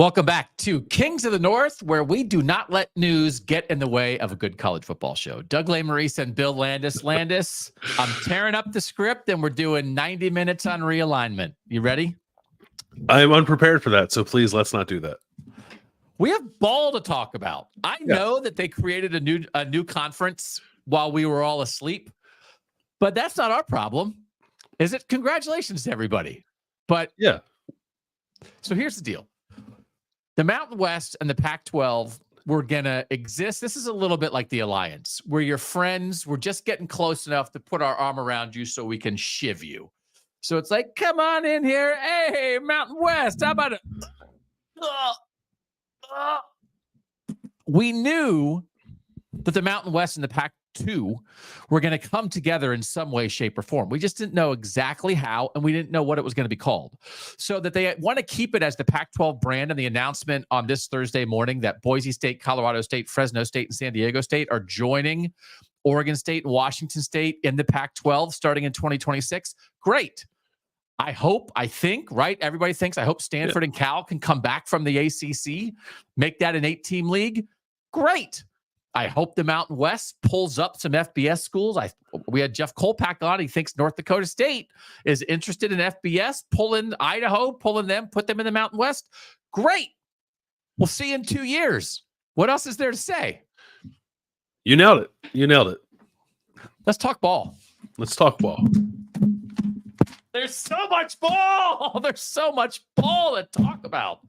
Welcome back to Kings of the North, where we do not let news get in the way of a good college football show. Doug Lesmerises and Bill Landis. Landis, I'm tearing up the script, and we're doing 90 minutes on realignment. You ready? I am unprepared for that, so please let's not do that. We have ball to talk about. I know that they created a new conference while we were all asleep, but that's not our problem, is it? Congratulations to everybody. But yeah. So here's the deal. The Mountain West and the Pac-12 were going to exist. This is a little bit like the Alliance. We're your friends. We're just getting close enough to put our arm around you so we can shiv you. So it's like, come on in here. Hey, Mountain West, how about it? We knew that the Mountain West and the Pac-2 were going to come together in some way, shape, or form. We just didn't know exactly how, and we didn't know what it was going to be called. So that they want to keep it as the Pac-12 brand, and the announcement on this Thursday morning that Boise State, Colorado State, Fresno State, and San Diego State are joining Oregon State and Washington State in the Pac-12 starting in 2026. Great. I think, right? Everybody thinks, I hope Stanford and Cal can come back from the ACC, make that an 8-team league. Great. I hope the Mountain West pulls up some FBS schools. We had Jeff Kolpak on. He thinks North Dakota State is interested in FBS, pulling Idaho, pulling them, put them in the Mountain West. Great. We'll see you in 2 years. What else is there to say? You nailed it. You nailed it. Let's talk ball. Let's talk ball. There's so much ball. There's so much ball to talk about.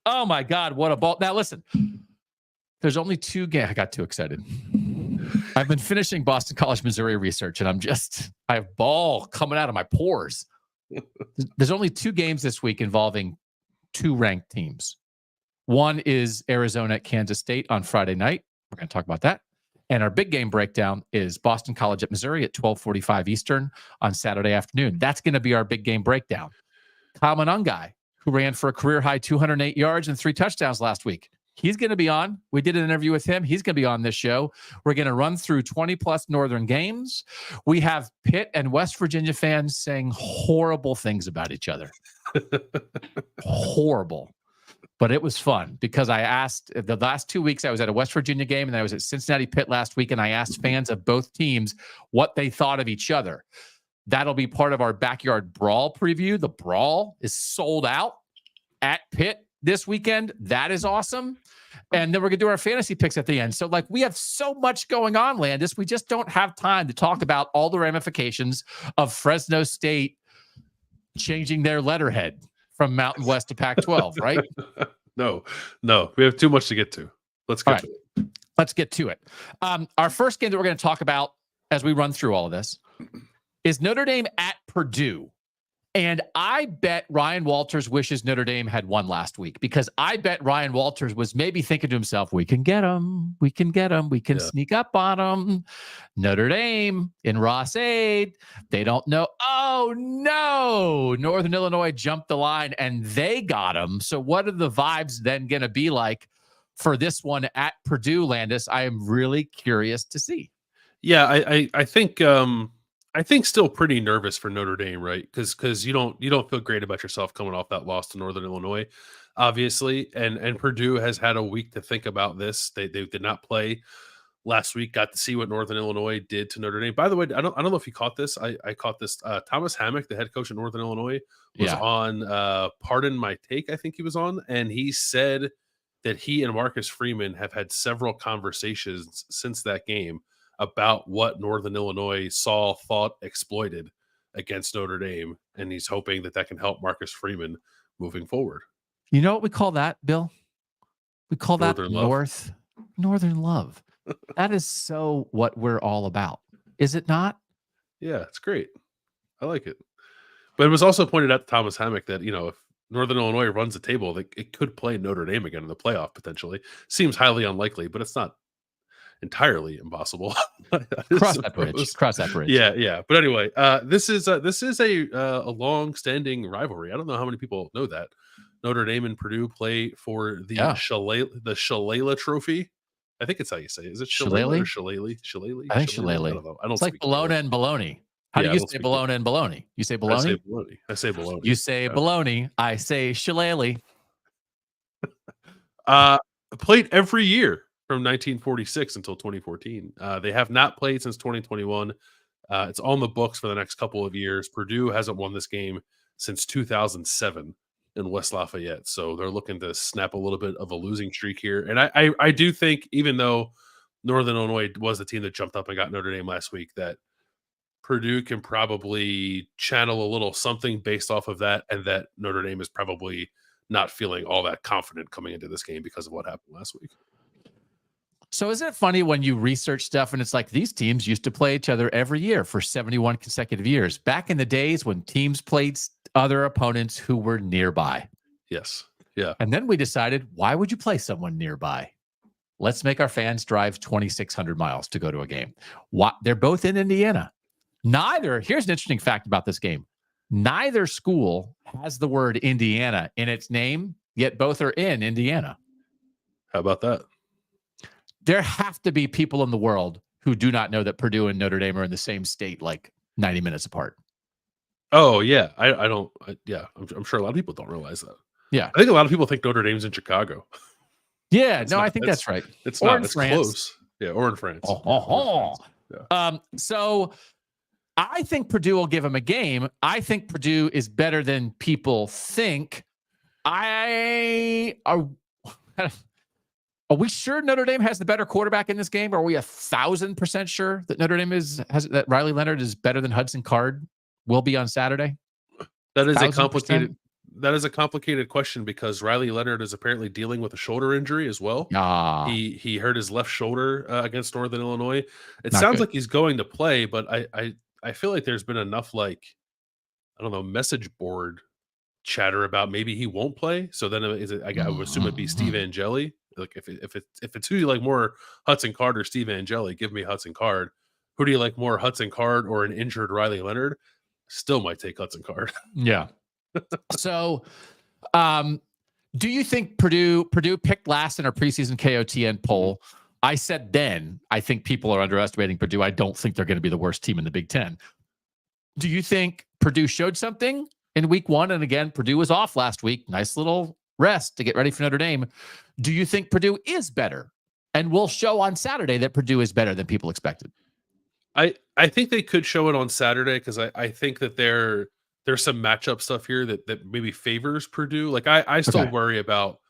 Oh, my God. What a ball. Now, listen. There's only 2 games. I got too excited. I've been finishing Boston College, Missouri research, and I have ball coming out of my pores. There's only 2 games this week involving 2 ranked teams. One is Arizona at Kansas State on Friday night. We're going to talk about that. And our big game breakdown is Boston College at Missouri at 12:45 Eastern on Saturday afternoon. That's going to be our big game breakdown. Kyle Monangai, who ran for a career-high 208 yards and 3 touchdowns last week. He's going to be on. We did an interview with him. He's going to be on this show. We're going to run through 20-plus Northern games. We have Pitt and West Virginia fans saying horrible things about each other. Horrible. But it was fun because I asked the last 2 weeks I was at a West Virginia game and I was at Cincinnati Pitt last week, and I asked fans of both teams what they thought of each other. That'll be part of our Backyard Brawl preview. The Brawl is sold out at Pitt this weekend. That is awesome. And then we're going to do our fantasy picks at the end. So, we have so much going on, Landis. We just don't have time to talk about all the ramifications of Fresno State changing their letterhead from Mountain West to Pac-12, right? No. We have too much to get to. Let's get to it. Let's get to it. Our first game that we're going to talk about as we run through all of this is Notre Dame at Purdue. And I bet Ryan Walters wishes Notre Dame had won last week, because I bet Ryan Walters was maybe thinking to himself, we can get them. We can sneak up on them. Notre Dame in Ross-Ade. They don't know. Oh, no. Northern Illinois jumped the line and they got them. So what are the vibes then going to be like for this one at Purdue, Landis? I am really curious to see. Yeah, I think still pretty nervous for Notre Dame, right? Because you don't feel great about yourself coming off that loss to Northern Illinois, obviously. And Purdue has had a week to think about this. They did not play last week. Got to see what Northern Illinois did to Notre Dame. By the way, I don't know if you caught this. I caught this. Thomas Hammock, the head coach at Northern Illinois, was on Pardon My Take. I think he was on, and he said that he and Marcus Freeman have had several conversations since that game about what Northern Illinois saw, thought, exploited against Notre Dame, and he's hoping that can help Marcus Freeman moving forward. You know what we call that, Bill? We call Northern that Northern love. That is so what we're all about, is it not? Yeah, it's great. I like it. But it was also pointed out to Thomas Hammock that, if Northern Illinois runs the table, it could play Notre Dame again in the playoff potentially. Seems highly unlikely, but it's not entirely impossible. Cross that bridge. Yeah. But anyway, this is a long-standing rivalry. I don't know how many people know that. Notre Dame and Purdue play for the Shalala Trophy. I think it's how you say it. Is it Shillelagh or Shillelagh? Shillelagh? I think Shillelagh. I don't It's like bologna and bologna. How do you say bologna and bologna? You say bologna? I say bologna. You say bologna. I say Shillelagh. Played every year from 1946 until 2014. They have not played since 2021. It's on the books for the next couple of years. Purdue hasn't won this game since 2007 in West Lafayette, so they're looking to snap a little bit of a losing streak here. And I do think, even though Northern Illinois was the team that jumped up and got Notre Dame last week, that Purdue can probably channel a little something based off of that, and that Notre Dame is probably not feeling all that confident coming into this game because of what happened last week. So isn't it funny when you research stuff and it's like these teams used to play each other every year for 71 consecutive years, back in the days when teams played other opponents who were nearby. Yes. Yeah. And then we decided, why would you play someone nearby? Let's make our fans drive 2,600 miles to go to a game. They're both in Indiana. Here's an interesting fact about this game. Neither school has the word Indiana in its name, yet both are in Indiana. How about that? There have to be people in the world who do not know that Purdue and Notre Dame are in the same state, like 90 minutes apart. Oh, yeah. I'm sure a lot of people don't realize that. Yeah. I think a lot of people think Notre Dame's in Chicago. Yeah, I think that's right. It's or not. In it's France. Close. Yeah, or in France. Yeah. So I think Purdue will give them a game. I think Purdue is better than people think. Are we sure Notre Dame has the better quarterback in this game? Are we 1,000% sure that Notre Dame that Riley Leonard is better than Hudson Card will be on Saturday? That is 1,000%? That is a complicated question because Riley Leonard is apparently dealing with a shoulder injury as well. He hurt his left shoulder against Northern Illinois. It sounds like he's going to play, but I feel like there's been enough message board chatter about maybe he won't play. So then I would assume it'd be Steve Angeli. Like if it's who you like more, Hudson Card or Steve Angeli, give me Hudson Card. Who do you like more, Hudson Card or an injured Riley Leonard? Still might take Hudson Card. Yeah. So, do you think Purdue picked last in our preseason KOTN poll? I said then, I think people are underestimating Purdue. I don't think they're going to be the worst team in the Big Ten. Do you think Purdue showed something in week one? And again, Purdue was off last week. Nice little rest to get ready for Notre Dame. Do you think Purdue is better? And we'll show on Saturday that Purdue is better than people expected. I think they could show it on Saturday because I think that there's some matchup stuff here that maybe favors Purdue. Like I still worry about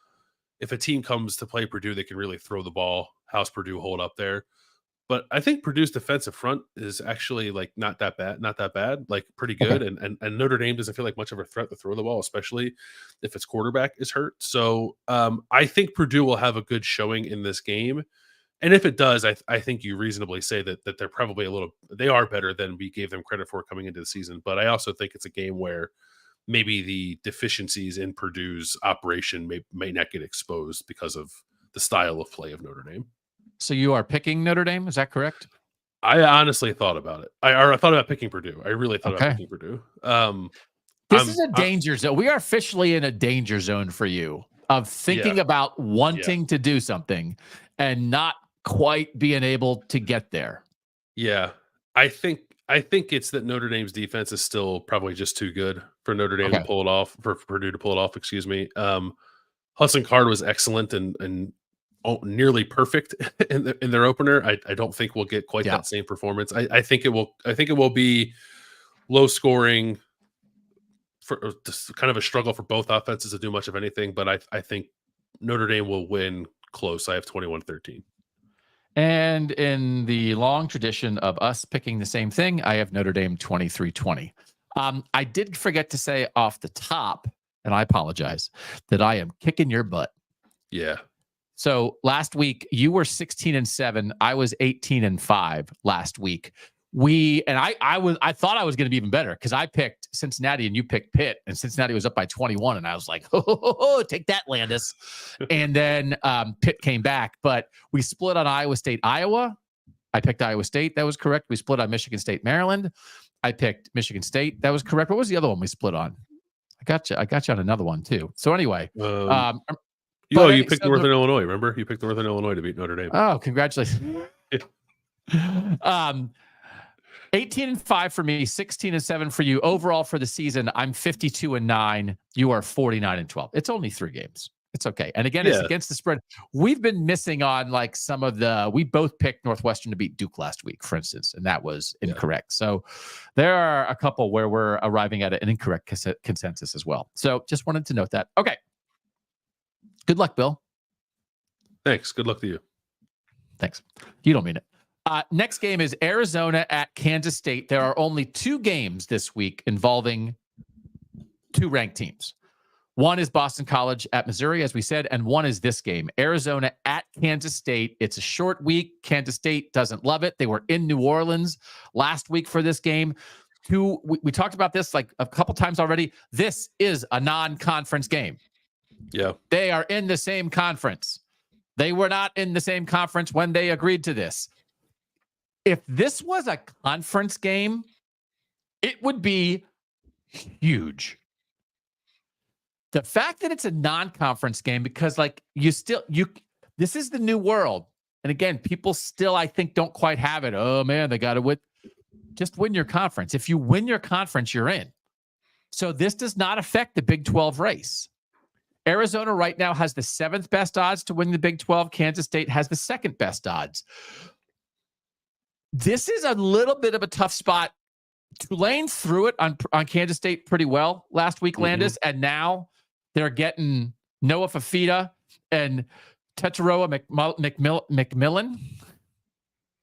if a team comes to play Purdue, they can really throw the ball. How's Purdue hold up there? But I think Purdue's defensive front is actually like not that bad, like pretty good. Okay. And Notre Dame doesn't feel like much of a threat to throw the ball, especially if its quarterback is hurt. So I think Purdue will have a good showing in this game. And if it does, I think you reasonably say that they're probably they are better than we gave them credit for coming into the season. But I also think it's a game where maybe the deficiencies in Purdue's operation may not get exposed because of the style of play of Notre Dame. So you are picking Notre Dame, is that correct? I honestly thought about it. I thought about picking Purdue. I really thought about picking Purdue. This is a danger zone. We are officially in a danger zone for you of thinking about wanting to do something and not quite being able to get there. Yeah. I think it's that Notre Dame's defense is still probably just too good for Notre Dame to pull it off, for Purdue to pull it off, excuse me. Hudson Card was excellent and nearly perfect in their opener. I don't think we'll get quite that same performance. I think it will be low scoring, for just kind of a struggle for both offenses to do much of anything. But I think Notre Dame will win close. I have 21-13. And in the long tradition of us picking the same thing, I have Notre Dame 23-20. I did forget to say off the top, and I apologize, that I am kicking your butt. Yeah. So last week you were 16-7. I was 18-5 last week. I thought I was going to be even better because I picked Cincinnati and you picked Pitt, and Cincinnati was up by 21, and I was like, take that, Landis. And then Pitt came back, but we split on Iowa State, Iowa. I picked Iowa State. That was correct. We split on Michigan State, Maryland. I picked Michigan State. That was correct. What was the other one we split on? I got you on another one too. So anyway, you picked Northern Illinois. Remember, you picked Northern Illinois to beat Notre Dame. Oh, congratulations. 18-5 for me, 16-7 for you. Overall for the season, I'm 52-9. You are 49-12. It's only 3 games. It's okay. And again, it's against the spread. We've been missing on like some of we both picked Northwestern to beat Duke last week, for instance, and that was incorrect. So there are a couple where we're arriving at an incorrect consensus as well. So just wanted to note that. Okay. Good luck, Bill. Thanks. Good luck to you. Thanks. You don't mean it. Next game is Arizona at Kansas State. There are only 2 games this week involving 2 ranked teams. One is Boston College at Missouri, as we said, and one is this game, Arizona at Kansas State. It's a short week. Kansas State doesn't love it. They were in New Orleans last week for this game. We talked about this like a couple times already. This is a non-conference game. Yeah. They are in the same conference. They were not in the same conference when they agreed to this. If this was a conference game, it would be huge. The fact that it's a non-conference game, because like this is the new world. And again, people still, I think, don't quite have it. Oh man, they got to win. Just win your conference. If you win your conference, you're in. So this does not affect the Big 12 race. Arizona right now has the 7th best odds to win the Big 12. Kansas State has the 2nd best odds. This is a little bit of a tough spot. Tulane threw it on Kansas State pretty well last week, Landis, and now they're getting Noah Fafita and Tetairoa McMillan.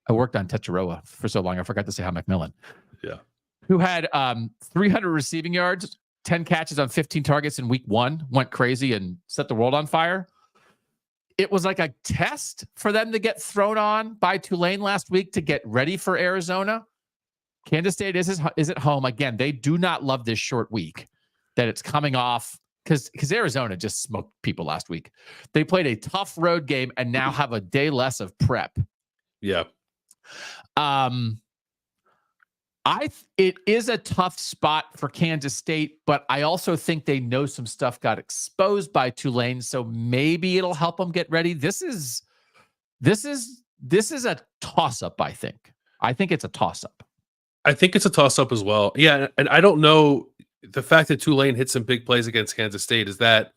I worked on Tetairoa for so long, I forgot to say how McMillan. Yeah. Who had 300 receiving yards, 10 catches on 15 targets in week 1, went crazy and set the world on fire. It was like a test for them to get thrown on by Tulane last week to get ready for Arizona. Kansas State is at home. Again, they do not love this short week that it's coming off because Arizona just smoked people last week. They played a tough road game and now have a day less of prep. Yeah. It is a tough spot for Kansas State, but I also think they know some stuff got exposed by Tulane, so maybe it'll help them get ready. This is a toss-up, I think. I think it's a toss-up. I think it's a toss-up as well. Yeah, and I don't know, the fact that Tulane hit some big plays against Kansas State, is that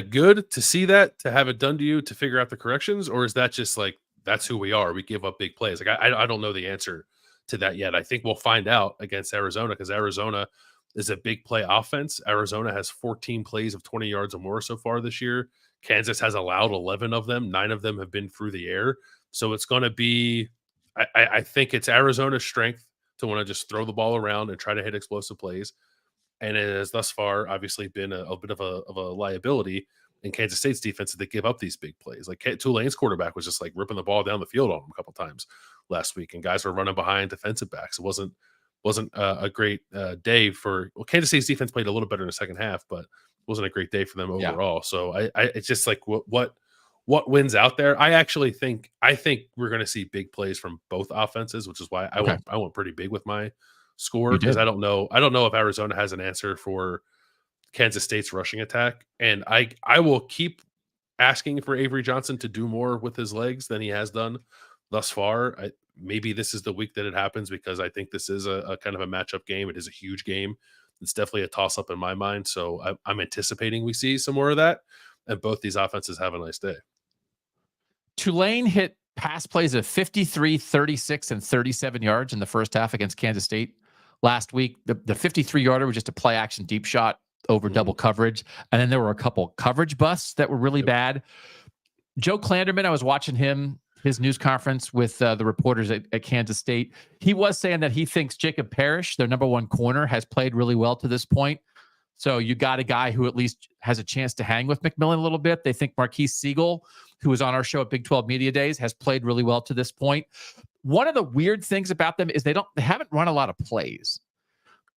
good to see that, to have it done to you, to figure out the corrections, or is that just like, that's who we are, we give up big plays? Like I don't know the answer to that yet. I think we'll find out against Arizona, because Arizona is a big play offense. Arizona has 14 plays of 20 yards or more so far this year. Kansas has allowed 11 of them. 9 of them have been through the air. So it's going to be, I think it's Arizona's strength to want to just throw the ball around and try to hit explosive plays. And it has thus far obviously been a bit of a liability in Kansas State's defense that they give up these big plays. Like Tulane's quarterback was just like ripping the ball down the field on them a couple times last week, and guys were running behind defensive backs. It wasn't a great day for Kansas State's defense. Played a little better in the second half, but it wasn't a great day for them overall. Yeah. So it's just like what wins out there. I think we're going to see big plays from both offenses, which is why I went pretty big with my score, because I don't know if Arizona has an answer for Kansas State's rushing attack, and I will keep asking for Avery Johnson to do more with his legs than he has done thus far. Maybe this is the week that it happens, because I think this is a kind of a matchup game. It is a huge game. It's definitely a toss-up in my mind. So I'm anticipating we see some more of that, and both these offenses have a nice day. Tulane hit pass plays of 53, 36, and 37 yards in the first half against Kansas State last week. The 53-yarder was just a play-action deep shot over double coverage. And then there were a couple coverage busts that were really bad. Joe Klanderman, I was watching his news conference with the reporters at Kansas State. He was saying that he thinks Jacob Parrish, their number 1 corner, has played really well to this point. So you got a guy who at least has a chance to hang with McMillan a little bit. They think Marquise Siegel, who was on our show at Big 12 Media Days, has played really well to this point. One of the weird things about them is they haven't run a lot of plays.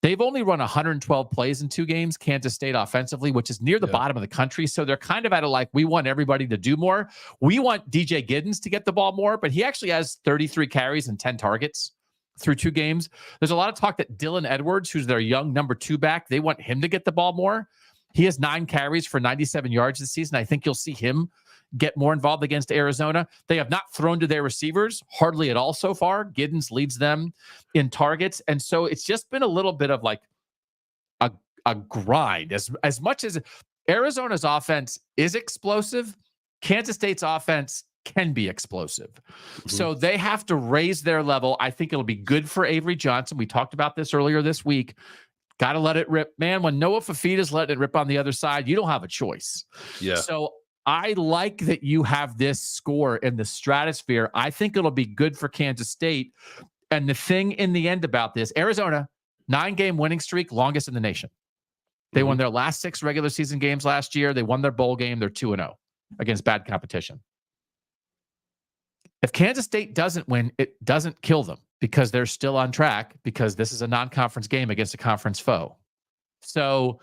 They've only run 112 plays in 2 games, Kansas State offensively, which is near the bottom of the country. So they're kind of at we want everybody to do more. We want DJ Giddens to get the ball more, but he actually has 33 carries and 10 targets through 2 games. There's a lot of talk that Dylan Edwards, who's their young number 2 back, they want him to get the ball more. He has 9 carries for 97 yards this season. I think you'll see him get more involved against Arizona. They have not thrown to their receivers hardly at all so far. Giddens leads them in targets. And so it's just been a little bit of like a grind. As much as Arizona's offense is explosive. Kansas State's offense can be explosive. So they have to raise their level. I think it'll be good for Avery Johnson. We talked about this earlier this week. Got to let it rip. Man, when Noah Fafita's letting it rip on the other side, you don't have a choice. Yeah. So I like that you have this score in the stratosphere. I think it'll be good for Kansas State. And the thing in the end about this, Arizona, 9-game winning streak, longest in the nation. They won their last 6 regular season games last year. They won their bowl game. They're 2-0 against bad competition. If Kansas State doesn't win, it doesn't kill them because they're still on track because this is a non-conference game against a conference foe. So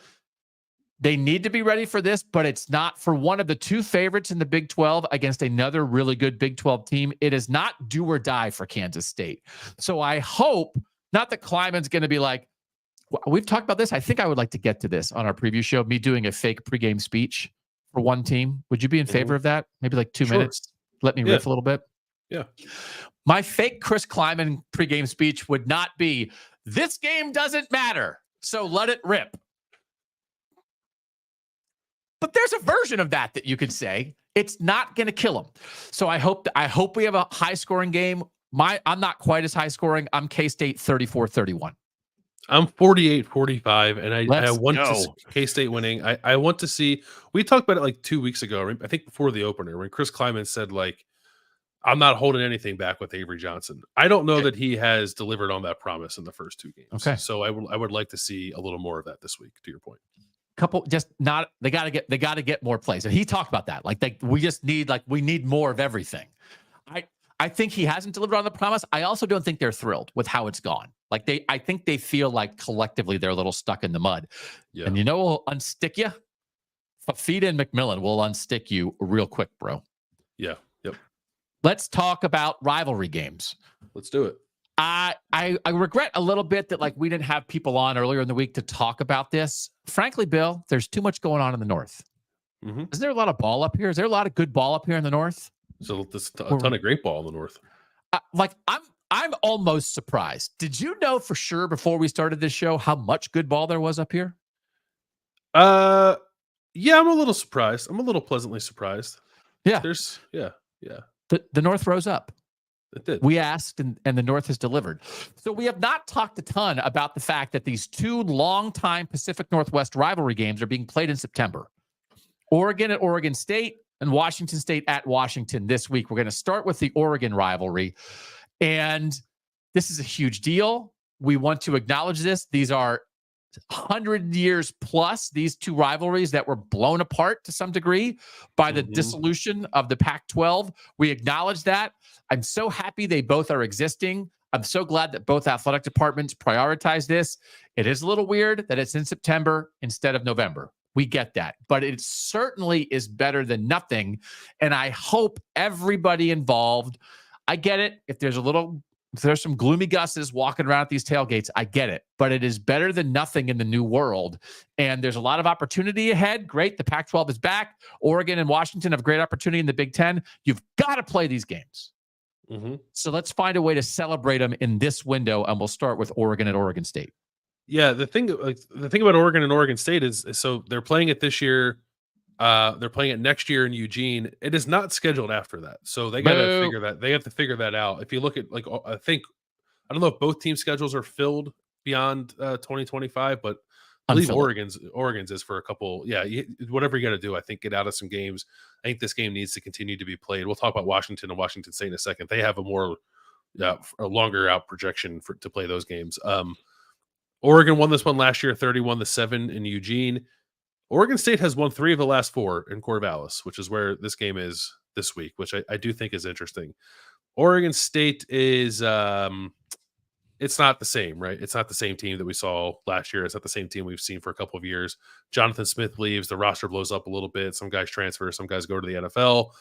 they need to be ready for this, but it's not for one of the 2 favorites in the Big 12 against another really good Big 12 team. It is not do or die for Kansas State. So I hope not that Kleiman's going to be like, we've talked about this. I think I would like to get to this on our preview show, me doing a fake pregame speech for one team. Would you be in favor of that? Maybe like 2 minutes. Let me riff a little bit. Yeah. My fake Chris Kleiman pregame speech would not be, this game doesn't matter, so let it rip. But there's a version of that you could say. It's not going to kill them. So I hope we have a high-scoring game. I'm not quite as high-scoring. I'm K-State 34-31. I'm 48-45, and I want to see K-State winning. I want to see. We talked about it like 2 weeks ago. I think before the opener, when Chris Kleiman said like, "I'm not holding anything back with Avery Johnson." I don't know that he has delivered on that promise in the first 2 games. Okay, so I would like to see a little more of that this week. To your point, they got to get more plays, and he talked about that. Like we need more of everything. I think he hasn't delivered on the promise. I also don't think they're thrilled with how it's gone. I think they feel like collectively they're a little stuck in the mud. Yeah. And we'll unstick you. Fafita and McMillan will unstick you real quick, bro. Yeah. Yep. Let's talk about rivalry games. Let's do it. I regret a little bit that we didn't have people on earlier in the week to talk about this. Frankly, Bill, there's too much going on in the North. Is there a lot of ball up here? Is there a lot of good ball up here in the North? So there's a ton of great ball in the North. I'm almost surprised. Did you know for sure before we started this show how much good ball there was up here? Yeah, I'm a little surprised. I'm a little pleasantly surprised. Yeah. The North rose up. It did. We asked, and the North has delivered. So we have not talked a ton about the fact that these 2 longtime Pacific Northwest rivalry games are being played in September. Oregon at Oregon State and Washington State at Washington this week. We're going to start with the Oregon rivalry. And this is a huge deal. We want to acknowledge this. These are 100 years plus, these 2 rivalries that were blown apart to some degree by the dissolution of the Pac-12. We acknowledge that. I'm so happy they both are existing. I'm so glad that both athletic departments prioritize this. It is a little weird that it's in September instead of November. We get that, but it certainly is better than nothing. And I hope everybody involved, I get it. If there's some gloomy gusses walking around at these tailgates, I get it, but it is better than nothing in the new world. And there's a lot of opportunity ahead. Great. The Pac-12 is back. Oregon and Washington have great opportunity in the Big Ten. You've got to play these games. So let's find a way to celebrate them in this window. And we'll start with Oregon at Oregon State. Yeah, the thing about Oregon and Oregon State is so they're playing it this year. They're playing it next year in Eugene. It is not scheduled after that, so they got to figure that. They have to figure that out. If you look at I don't know if both team schedules are filled beyond 2025, but I believe Oregon's is for a couple. Yeah, whatever you got to do, I think get out of some games. I think this game needs to continue to be played. We'll talk about Washington and Washington State in a second. They have a longer out projection to play those games. Oregon won this one last year, 31-7 in Eugene. Oregon State has won 3 of the last 4 in Corvallis, which is where this game is this week, which I do think is interesting. Oregon State is it's not the same, right? It's not the same team that we saw last year. It's not the same team we've seen for a couple of years. Jonathan Smith leaves, the roster blows up a little bit. Some guys transfer, some guys go to the NFL.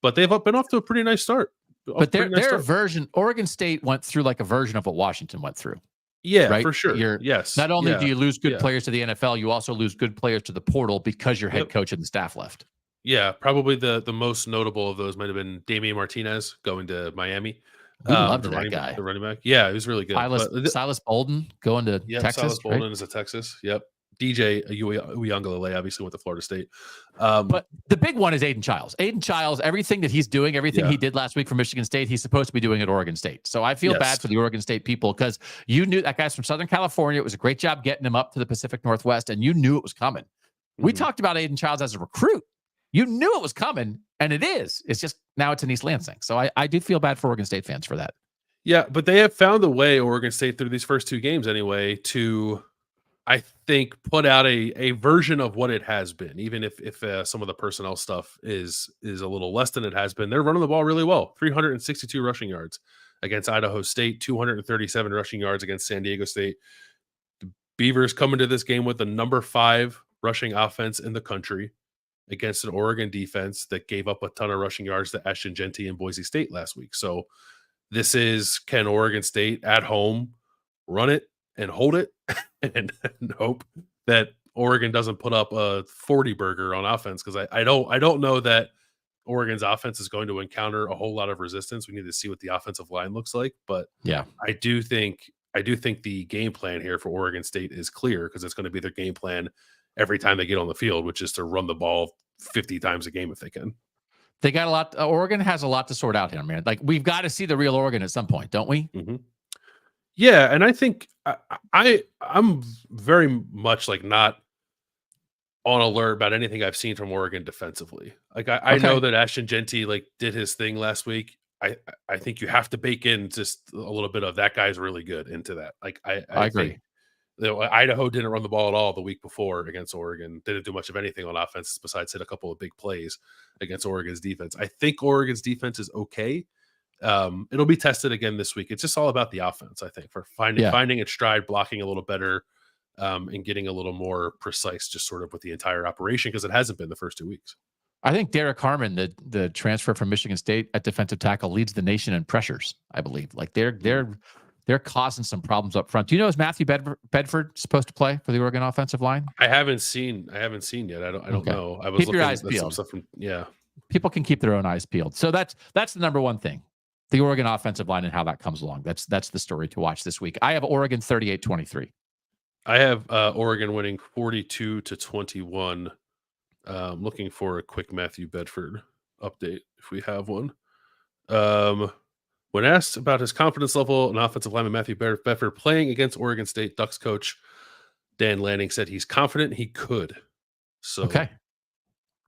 But they've been off to a pretty nice start. But their version, Oregon State went through like a version of what Washington went through. Yeah, right? for sure. Yes. Not only do you lose good players to the NFL, you also lose good players to the portal because your head coach and the staff left. Yeah, probably the most notable of those might have been Damian Martinez going to Miami. We loved that guy. The running back. Yeah, he was really good. Silas Bolden going to Texas. Silas Bolden is a Texas. Yep. DJ Uiagalelei obviously went to Florida State. But the big one is Aiden Childs. Aiden Childs, everything that he's doing, everything he did last week for Michigan State, he's supposed to be doing at Oregon State. So I feel bad for the Oregon State people because you knew that guy's from Southern California. It was a great job getting him up to the Pacific Northwest, and you knew it was coming. We talked about Aiden Childs as a recruit. You knew it was coming, and it is. It's just now it's in East Lansing. So I do feel bad for Oregon State fans for that. Yeah, but they have found a way, Oregon State, through these first 2 games anyway, to, I think, put out a version of what it has been. Even if some of the personnel stuff is a little less than it has been, they're running the ball really well. 362 rushing yards against Idaho State, 237 rushing yards against San Diego State. The Beavers come into this game with the number 5 rushing offense in the country against an Oregon defense that gave up a ton of rushing yards to Ashton Genty and Boise State last week. So this is, can Oregon State at home run it and hold it and hope that Oregon doesn't put up a 40 burger on offense? Because I don't know that Oregon's offense is going to encounter a whole lot of resistance. We need to see what the offensive line looks like. But yeah, I do think the game plan here for Oregon State is clear, because it's going to be their game plan every time they get on the field, which is to run the ball 50 times a game if they can. They got a lot. Oregon has a lot to sort out here, man. Like, we've got to see the real Oregon at some point, don't we? Mm-hmm. Yeah, and I think I'm very much like not on alert about anything I've seen from Oregon defensively. Like I know that Ashton Genty like did his thing last week. I think you have to bake in just a little bit of that guy's really good into that. Like I agree. Think, Idaho didn't run the ball at all the week before against Oregon. Didn't do much of anything on offense besides hit a couple of big plays against Oregon's defense. I think Oregon's defense is okay. It'll be tested again this week. It's just all about the offense, I think, for finding its stride, blocking a little better, and getting a little more precise just sort of with the entire operation, because it hasn't been the first 2 weeks. I think Derek Harmon, the transfer from Michigan State at defensive tackle, leads the nation in pressures, I believe. Like they're causing some problems up front. Do you know, is Matthew Bedford supposed to play for the Oregon offensive line? I haven't seen yet. I don't know. I was keep looking your eyes at peeled. Some stuff from, people can keep their own eyes peeled. So that's the number one thing, the Oregon offensive line and how that comes along. That's the story to watch this week. I have Oregon 38-23. I have Oregon winning 42-21. Looking for a quick Matthew Bedford update if we have one. When asked about his confidence level, an offensive lineman Matthew Bedford playing against Oregon State, Ducks coach Dan Lanning said he's confident he could. So okay,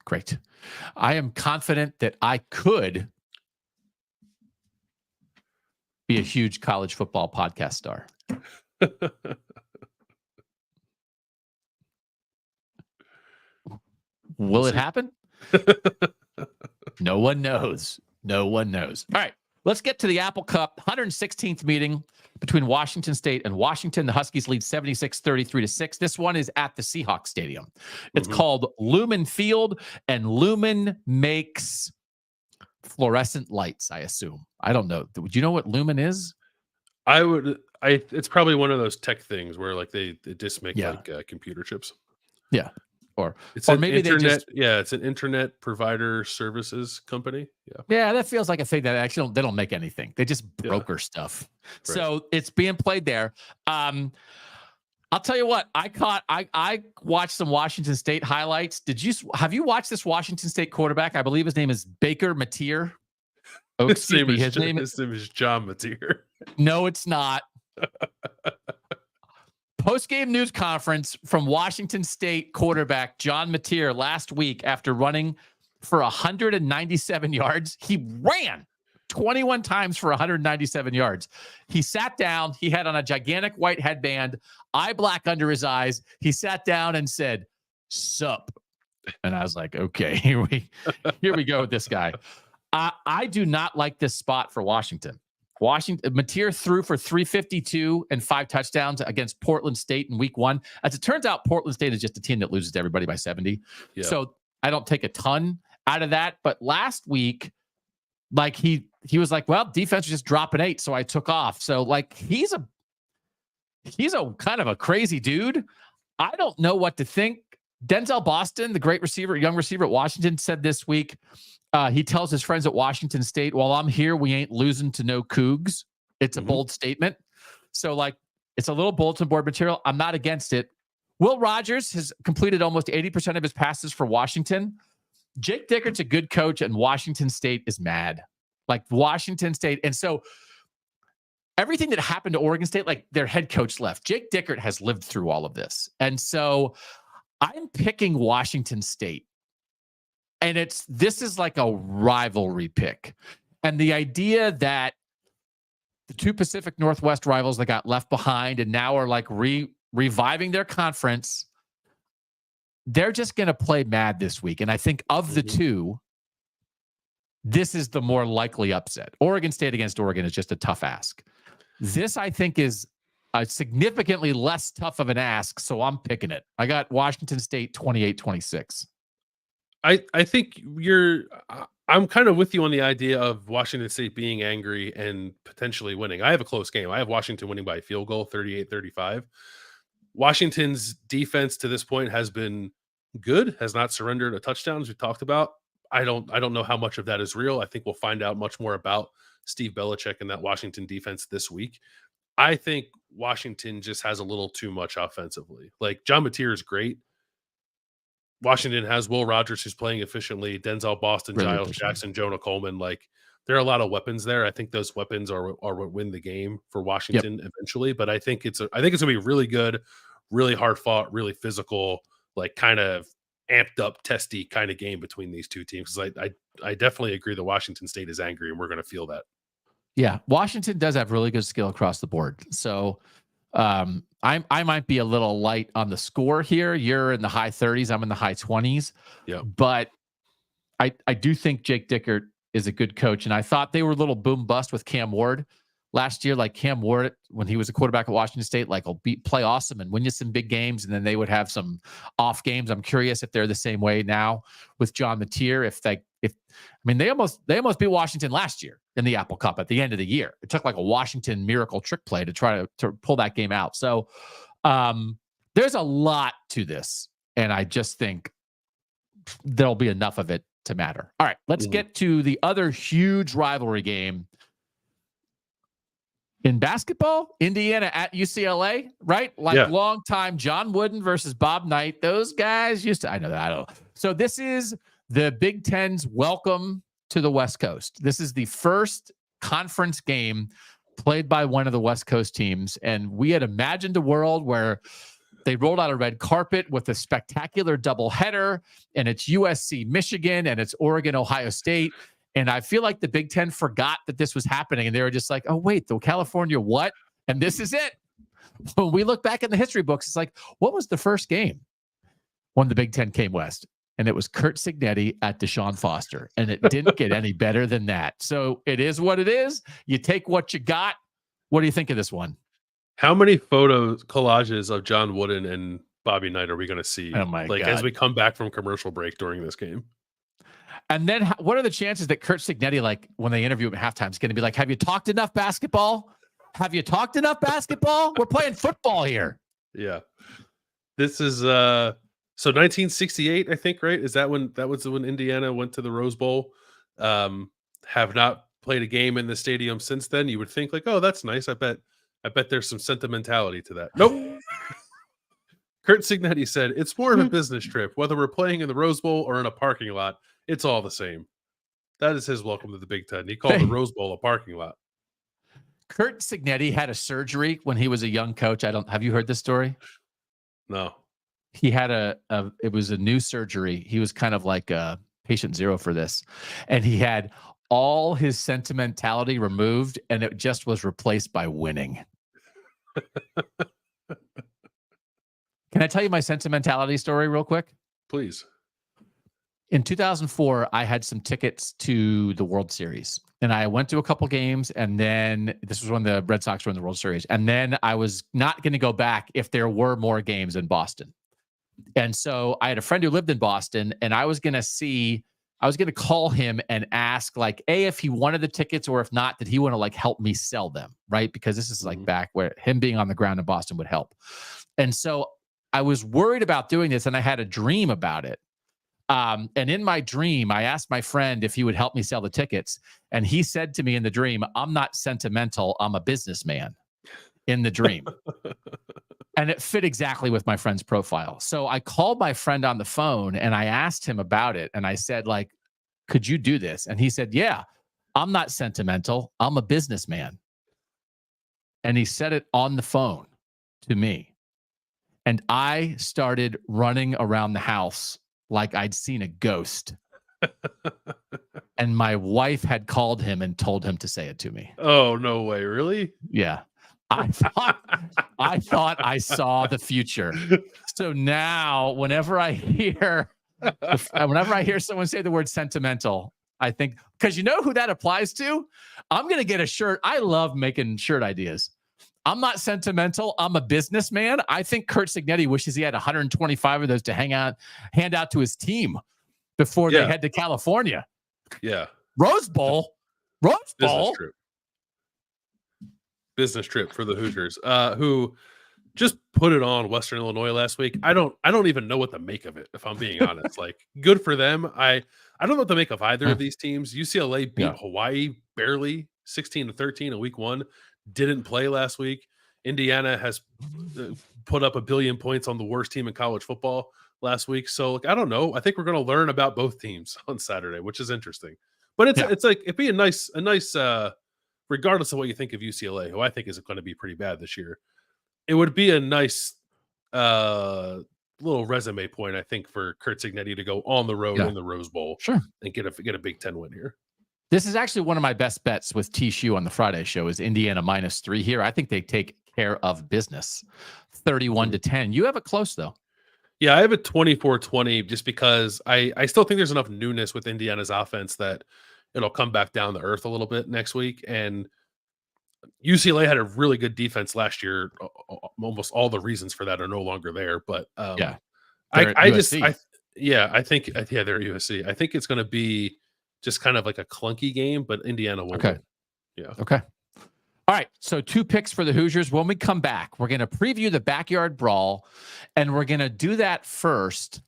great. I am confident that I could be a huge college football podcast star. Will it happen? No one knows. No one knows. All right, let's get to the Apple Cup 116th meeting between Washington State and Washington. The Huskies lead 76-33-6. This one is at the Seahawks Stadium. It's called Lumen Field, and Lumen makes fluorescent lights, I assume. I don't know. Do you know what Lumen is? It's probably one of those tech things where like they just make like computer chips. Yeah. Or maybe internet, it's an internet provider services company. Yeah, that feels like a thing that actually they don't make anything. They just broker stuff. Right. So it's being played there. I'll tell you what, I watched some Washington State highlights. Have you watched this Washington State quarterback? I believe his name is Baker Mateer. Oh, his name is John Mateer. No, it's not. Post-game news conference from Washington State quarterback John Mateer last week after running for 197 yards. He ran 21 times for 197 yards. He sat down. He had on a gigantic white headband, eye black under his eyes. He sat down and said, "Sup?" And I was like, okay, here we go with this guy. I do not like this spot for Washington. Mateer threw for 352 and 5 touchdowns against Portland State in week 1. As it turns out, Portland State is just a team that loses to everybody by 70. Yeah. So I don't take a ton out of that. But last week, like he was like, well, defense was just dropping 8, so I took off. So like he's a kind of a crazy dude. I don't know what to think. Denzel Boston, the great receiver, young receiver at Washington, said this week, he tells his friends at Washington State, "While I'm here, we ain't losing to no Cougs." It's a bold statement. So, like, it's a little bulletin board material. I'm not against it. Will Rogers has completed almost 80% of his passes for Washington. Jake Dickert's a good coach, and Washington State is mad. Like Washington State. And so everything that happened to Oregon State, like their head coach left. Jake Dickert has lived through all of this. And so I'm picking Washington State. And this is like a rivalry pick. And the idea that the two Pacific Northwest rivals that got left behind and now are like reviving their conference, they're just going to play mad this week. And I think of the two, this is the more likely upset. Oregon State against Oregon is just a tough ask. This, I think, is a significantly less tough of an ask, so I'm picking it. I got Washington State 28-26. I think I'm kind of with you on the idea of Washington State being angry and potentially winning. I have a close game. I have Washington winning by a field goal, 38-35. Washington's defense to this point has been good, has not surrendered a touchdown, as we talked about. I don't know how much of that is real. I think we'll find out much more about Steve Belichick and that Washington defense this week. I think Washington just has a little too much offensively. Like, John Mateer is great. Washington has Will Rogers, who's playing efficiently, Denzel Boston, Really Giles efficient. Jackson, Jonah Coleman. Like, there are a lot of weapons there. I think those weapons are what win the game for Washington eventually. But I think it's going to be really good, really hard fought, really physical, like kind of amped up, testy kind of game between these two teams. I definitely agree that Washington State is angry, and we're going to feel that. Yeah, Washington does have really good skill across the board. So I might be a little light on the score here. You're in the high 30s. I'm in the high 20s. Yeah. But I do think Jake Dickert is a good coach. And I thought they were a little boom bust with Cam Ward last year. Like Cam Ward, when he was a quarterback at Washington State, like will play awesome and win you some big games. And then they would have some off games. I'm curious if they're the same way now with John Mateer. They almost beat Washington last year in the Apple Cup at the end of the year. It took like a Washington miracle trick play to try to pull that game out. So there's a lot to this. And I just think there'll be enough of it to matter. All right, let's get to the other huge rivalry game in basketball. Indiana at UCLA, right? Long time John Wooden versus Bob Knight. Those guys used to, I know that. I don't know. So this is the Big Ten's welcome to the West Coast. This is the first conference game played by one of the West Coast teams. And we had imagined a world where they rolled out a red carpet with a spectacular doubleheader, and it's USC, Michigan, and it's Oregon, Ohio State. And I feel like the Big Ten forgot that this was happening. And they were just like, oh, wait, the California what? And this is it. When we look back in the history books, it's like, what was the first game when the Big Ten came west? And it was Curt Cignetti at Deshaun Foster. And it didn't get any better than that. So it is what it is. You take what you got. What do you think of this one? How many photo collages of John Wooden and Bobby Knight are we going to see? Oh my God. As we come back from commercial break during this game? And then what are the chances that Curt Cignetti, like when they interview him at halftime, is going to be like, have you talked enough basketball? Have you talked enough basketball? We're playing football here. Yeah. This is so 1968, I think, right? Is that was when Indiana went to the Rose Bowl? Have not played a game in the stadium since then. You would think like, oh, that's nice. I bet there's some sentimentality to that. Nope. Curt Cignetti said, it's more of a business trip. Whether we're playing in the Rose Bowl or in a parking lot, it's all the same. That is his welcome to the Big Ten. He called the Rose Bowl a parking lot. Curt Cignetti had a surgery when he was a young coach. Have you heard this story? No. He had it was a new surgery. He was kind of like a patient zero for this. And he had all his sentimentality removed, and it just was replaced by winning. Can I tell you my sentimentality story real quick? Please. In 2004, I had some tickets to the World Series, and I went to a couple games, and then this was when the Red Sox were in the World Series, and then I was not going to go back if there were more games in Boston. And so I had a friend who lived in Boston, and I was going to call him and ask, like, A, if he wanted the tickets, or if not, did he want to like help me sell them, right? Because this is like back where him being on the ground in Boston would help. And so I was worried about doing this, and I had a dream about it. And in my dream, I asked my friend if he would help me sell the tickets. And he said to me in the dream, I'm not sentimental, I'm a businessman, in the dream. And it fit exactly with my friend's profile. So I called my friend on the phone and I asked him about it. And I said, like, could you do this? And he said, yeah, I'm not sentimental. I'm a businessman. And he said it on the phone to me. And I started running around the house like I'd seen a ghost. And my wife had called him and told him to say it to me. Oh, no way. Really? Yeah. I thought I saw the future. So now whenever I hear someone say the word sentimental, I think, because you know who that applies to? I'm going to get a shirt. I love making shirt ideas. I'm not sentimental. I'm a businessman. I think Curt Cignetti wishes he had 125 of those to hand out to his team before they head to California. Yeah. Rose Bowl. Business trip for the Hoosiers, who just put it on Western Illinois last week. I don't even know what to make of it, if I'm being honest. Like, good for them. I don't know what to make of either of these teams. UCLA beat Hawaii barely 16-13 in week 1. Didn't play last week. Indiana has put up 1 billion points on the worst team in college football last week. So, like, I don't know. I think we're going to learn about both teams on Saturday, which is interesting. But it's like it'd be a nice regardless of what you think of UCLA, who I think is going to be pretty bad this year, it would be a nice little resume point, I think, for Curt Cignetti to go on the road in the Rose Bowl, and get a Big Ten win here. This is actually one of my best bets with TSU on the Friday show is Indiana -3 here. I think they take care of business, 31-10. You have it close though. Yeah, I have it 24-20 just because I still think there's enough newness with Indiana's offense that it'll come back down to earth a little bit next week. And UCLA had a really good defense last year. Almost all the reasons for that are no longer there. But I think they're USC. I think it's going to be just kind of like a clunky game, but Indiana will win. Yeah. Okay. All right. So 2 picks for the Hoosiers. When we come back, we're going to preview the Backyard Brawl, and we're going to do that first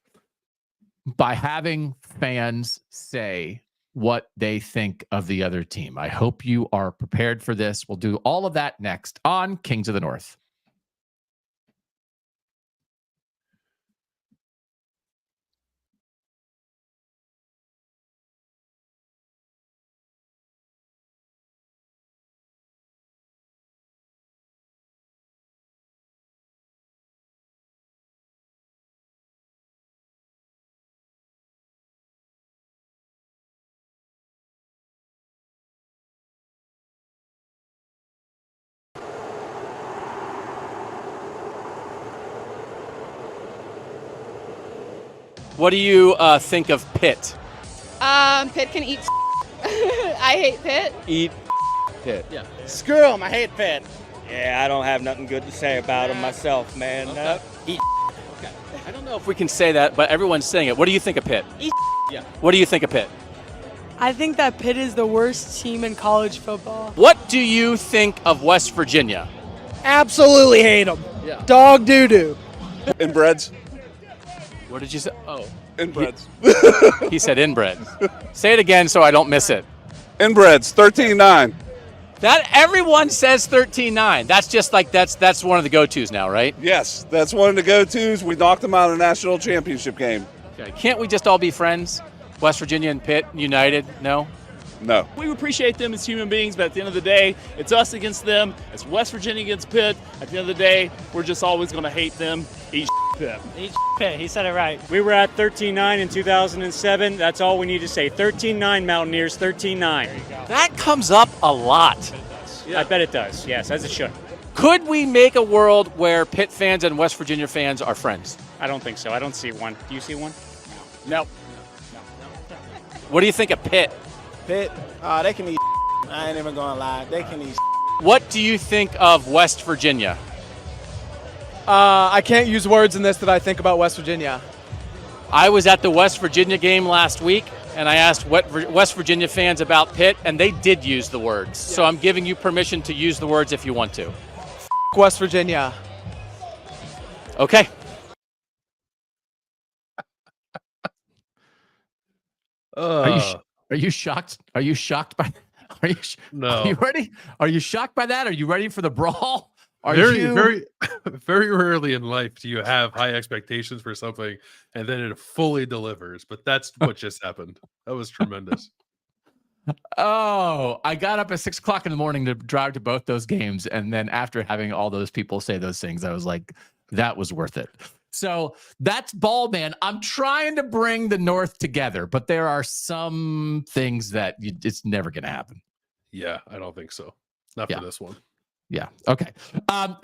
by having fans say what they think of the other team. I hope you are prepared for this. We'll do all of that next on Kings of the North. What do you think of Pitt? Pitt can eat. I hate Pitt. Eat Pitt. Yeah. Screw them. I hate Pitt. Yeah, I don't have nothing good to say about them myself, man. Okay. Eat. Okay. I don't know if we can say that, but everyone's saying it. What do you think of Pitt? Eat. Yeah. What do you think of Pitt? I think that Pitt is the worst team in college football. What do you think of West Virginia? Absolutely hate them. Yeah. Dog doo-doo. Inbreds. What did you say? Oh. Inbreds. He said inbred. Say it again so I don't miss it. Inbreds, 13-9. That everyone says 13-9. That's just like that's one of the go-tos now, right? Yes, that's one of the go-tos. We knocked them out of a national championship game. Okay. Can't we just all be friends? West Virginia and Pitt united? No? No. We appreciate them as human beings, but at the end of the day, it's us against them. It's West Virginia against Pitt. At the end of the day, we're just always going to hate them. Eat Pitt. Eat Pitt. He said it right. We were at 13-9 in 2007. That's all we need to say. 13-9 Mountaineers, 13-9. There you go. That comes up a lot. Yeah. I bet it does. Yes, as it should. Could we make a world where Pitt fans and West Virginia fans are friends? I don't think so. I don't see one. Do you see one? No. What do you think of Pitt? Pitt, they can eat. I ain't even gonna lie. They can eat. What do you think of West Virginia? I can't use words in this that I think about West Virginia. I was at the West Virginia game last week, and I asked West Virginia fans about Pitt, and they did use the words. Yeah. So I'm giving you permission to use the words if you want to. West Virginia. Okay. Are you shocked? Are you shocked by? No. Are you ready? Are you shocked by that? Are you ready for the brawl? Very very rarely in life do you have high expectations for something and then it fully delivers. But that's what just happened. That was tremendous. Oh, I got up at 6 o'clock in the morning to drive to both those games. And then after having all those people say those things, I was like, that was worth it. So that's ball, man. I'm trying to bring the North together, but there are some things that it's never going to happen. Yeah, I don't think so. Not for this one. Yeah. Okay.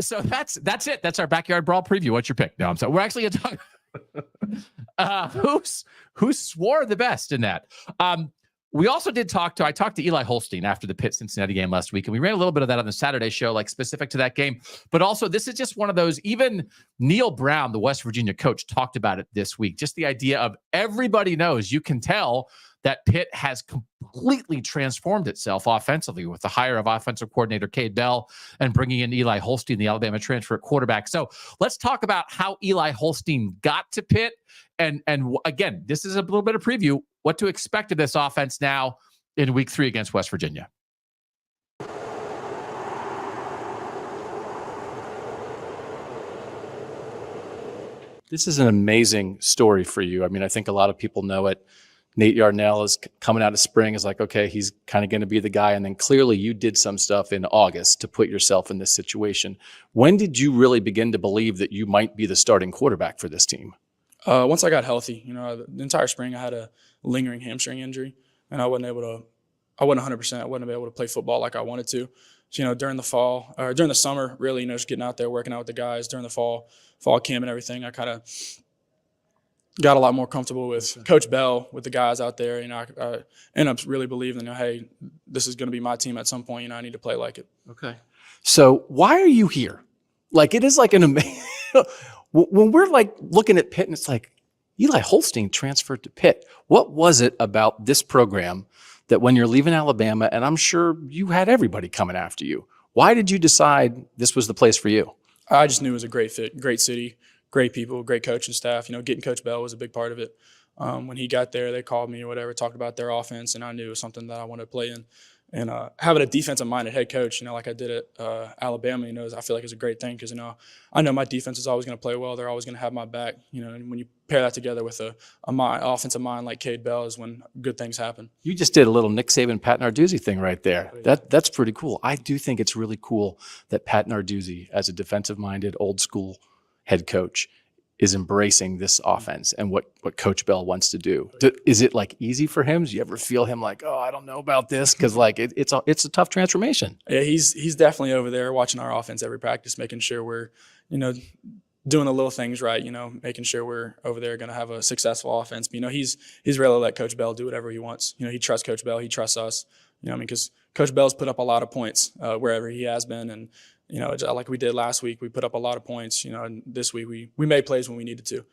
So that's it. That's our Backyard Brawl preview. What's your pick? No, I'm sorry. We're actually going to talk who swore the best in that. We also did I talked to Eli Holstein after the Pitt Cincinnati game last week, and we ran a little bit of that on the Saturday show, like specific to that game. But also, this is just one of those, even Neil Brown, the West Virginia coach, talked about it this week. Just the idea of everybody knows, you can tell that Pitt has completely transformed itself offensively with the hire of offensive coordinator Cade Bell and bringing in Eli Holstein, the Alabama transfer at quarterback. So let's talk about how Eli Holstein got to Pitt. And again, this is a little bit of preview, what to expect of this offense now in week 3 against West Virginia. This is an amazing story for you. I mean, I think a lot of people know it. Nate Yarnell is coming out of spring, is like, okay, he's kind of going to be the guy. And then clearly you did some stuff in August to put yourself in this situation. When did you really begin to believe that you might be the starting quarterback for this team? Once I got healthy, the entire spring I had a lingering hamstring injury, and I wasn't 100%. I wasn't able to play football like I wanted to. So, during the fall, or during the summer, really, just getting out there, working out with the guys during the fall camp and everything, I kind of got a lot more comfortable with Coach Bell, with the guys out there. I ended up really believing, hey, this is going to be my team at some point. I need to play like it. Okay. So why are you here? Like, it is like an amazing. When we're like looking at Pitt and it's like, Eli Holstein transferred to Pitt. What was it about this program that when you're leaving Alabama, and I'm sure you had everybody coming after you, why did you decide this was the place for you? I just knew it was a great fit, great city, great people, great coaching staff. Getting Coach Bell was a big part of it. When he got there, they called me or whatever, talked about their offense, and I knew it was something that I wanted to play in. And having a defensive-minded head coach, like I did at Alabama, I feel like it's a great thing because, I know my defense is always going to play well. They're always going to have my back. And when you pair that together with a offensive mind like Cade Bell is when good things happen. You just did a little Nick Saban, Pat Narduzzi thing right there. That's pretty cool. I do think it's really cool that Pat Narduzzi, as a defensive-minded, old-school head coach, is embracing this offense and what Coach Bell wants to do. Is it like easy for him? Do you ever feel him like, oh, I don't know about this? Because like it's a tough transformation. Yeah, he's definitely over there watching our offense every practice, making sure we're, doing the little things right, making sure we're over there going to have a successful offense. But, he's really let Coach Bell do whatever he wants. He trusts Coach Bell. He trusts us, because Coach Bell's put up a lot of points wherever he has been. And, like we did last week, we put up a lot of points, and this week we made plays when we needed to.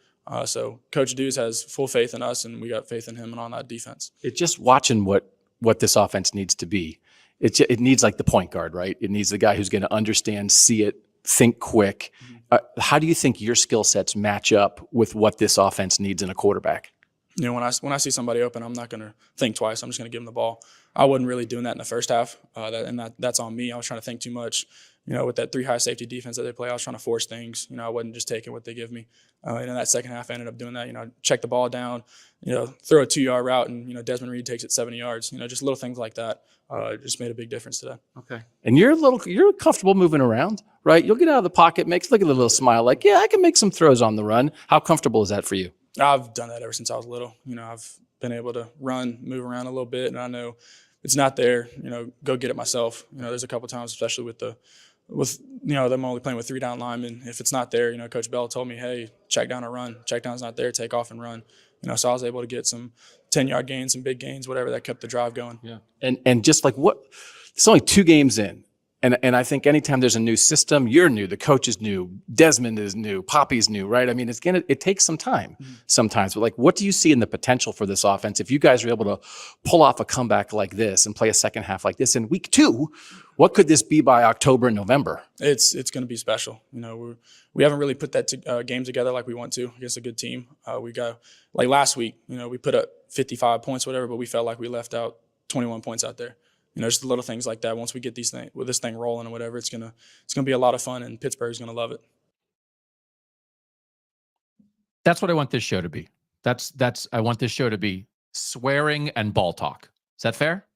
So Coach Dews has full faith in us, and we got faith in him and on that defense. It's just watching what this offense needs to be. It needs like the point guard, right? It needs the guy who's going to understand, see it, think quick. How do you think your skill sets match up with what this offense needs in a quarterback? When I see somebody open, I'm not going to think twice. I'm just going to give them the ball. I wasn't really doing that in the first half, that's on me. I was trying to think too much. With that 3 high safety defense that they play, I was trying to force things. I wasn't just taking what they give me. And in that second half, I ended up doing that. Check the ball down, throw a 2-yard route, and, Desmond Reed takes it 70 yards. Just little things like that just made a big difference today. Okay. And you're comfortable moving around, right? You'll get out of the pocket, look at the little smile like, yeah, I can make some throws on the run. How comfortable is that for you? I've done that ever since I was little. I've been able to run, move around a little bit, and I know it's not there, go get it myself. There's a couple times, especially with them only playing with 3 down linemen. If it's not there, Coach Bell told me, hey, check down or run. Check down's not there, take off and run. So I was able to get some 10-yard gains, some big gains, whatever that kept the drive going. Yeah. And just like it's only 2 games in. And I think anytime there's a new system, you're new, the coach is new, Desmond is new, Poppy's new, right? I mean, it takes some time sometimes. But like, what do you see in the potential for this offense? If you guys are able to pull off a comeback like this and play a second half like this in week 2, what could this be by October and November? It's going to be special. We haven't really put that game together like we want to against a good team. We got, like last week, we put up 55 points, whatever, but we felt like we left out 21 points out there. just the little things like that. Once we get this thing rolling or whatever, it's gonna be a lot of fun, and Pittsburgh's gonna love it. That's what I want this show to be. I want this show to be swearing and ball talk. Is that fair?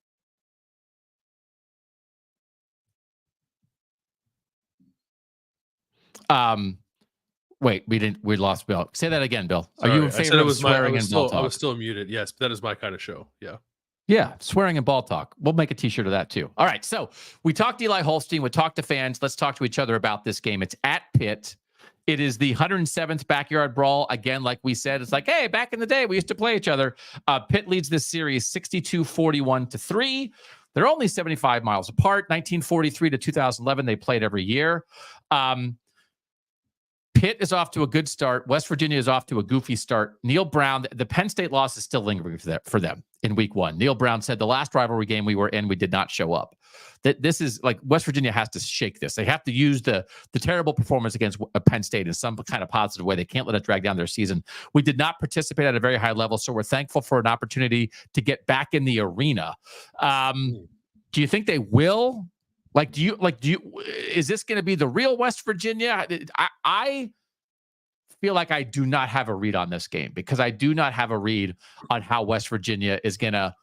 Wait, we lost Bill. Say that again, Bill. Sorry, are you in favor of swearing and ball talk? I was still muted. Yes, that is my kind of show. Yeah. Yeah, swearing and ball talk. We'll make a t-shirt of that too. All right, so we talked to Eli Holstein. We talked to fans. Let's talk to each other about this game. It's at Pitt. It is the 107th Backyard Brawl. Again, like we said, it's like, hey, back in the day, we used to play each other. Pitt leads this series 62-41-3. They're only 75 miles apart. 1943 to 2011, they played every year. Pitt is off to a good start. West Virginia is off to a goofy start. Neil Brown, the Penn State loss is still lingering for them in week one. Neil Brown said the last rivalry game we were in, we did not show up. That this is like West Virginia has to shake this. They have to use the terrible performance against Penn State in some kind of positive way. They can't let it drag down their season. We did not participate at a very high level, so we're thankful for an opportunity to get back in the arena. Do you think they will? Is this going to be the real West Virginia? I feel like I do not have a read on this game because I do not have a read on how West Virginia is going to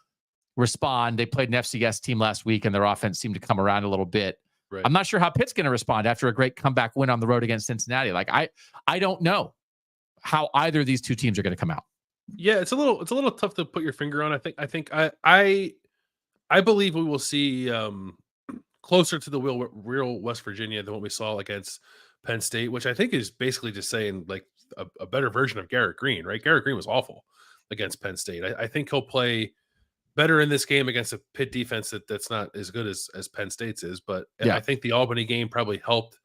respond. They played an FCS team last week and their offense seemed to come around a little bit. Right. I'm not sure how Pitt's going to respond after a great comeback win on the road against Cincinnati. I don't know how either of these two teams are going to come out. Yeah, it's a little tough to put your finger on. I believe we will see closer to the real West Virginia than what we saw against Penn State, which I think is basically just saying like a better version of Garrett Green, right? Garrett Green was awful against Penn State. I think he'll play better in this game against a Pitt defense that's not as good as Penn State's is. But yeah. I think the Albany game probably helped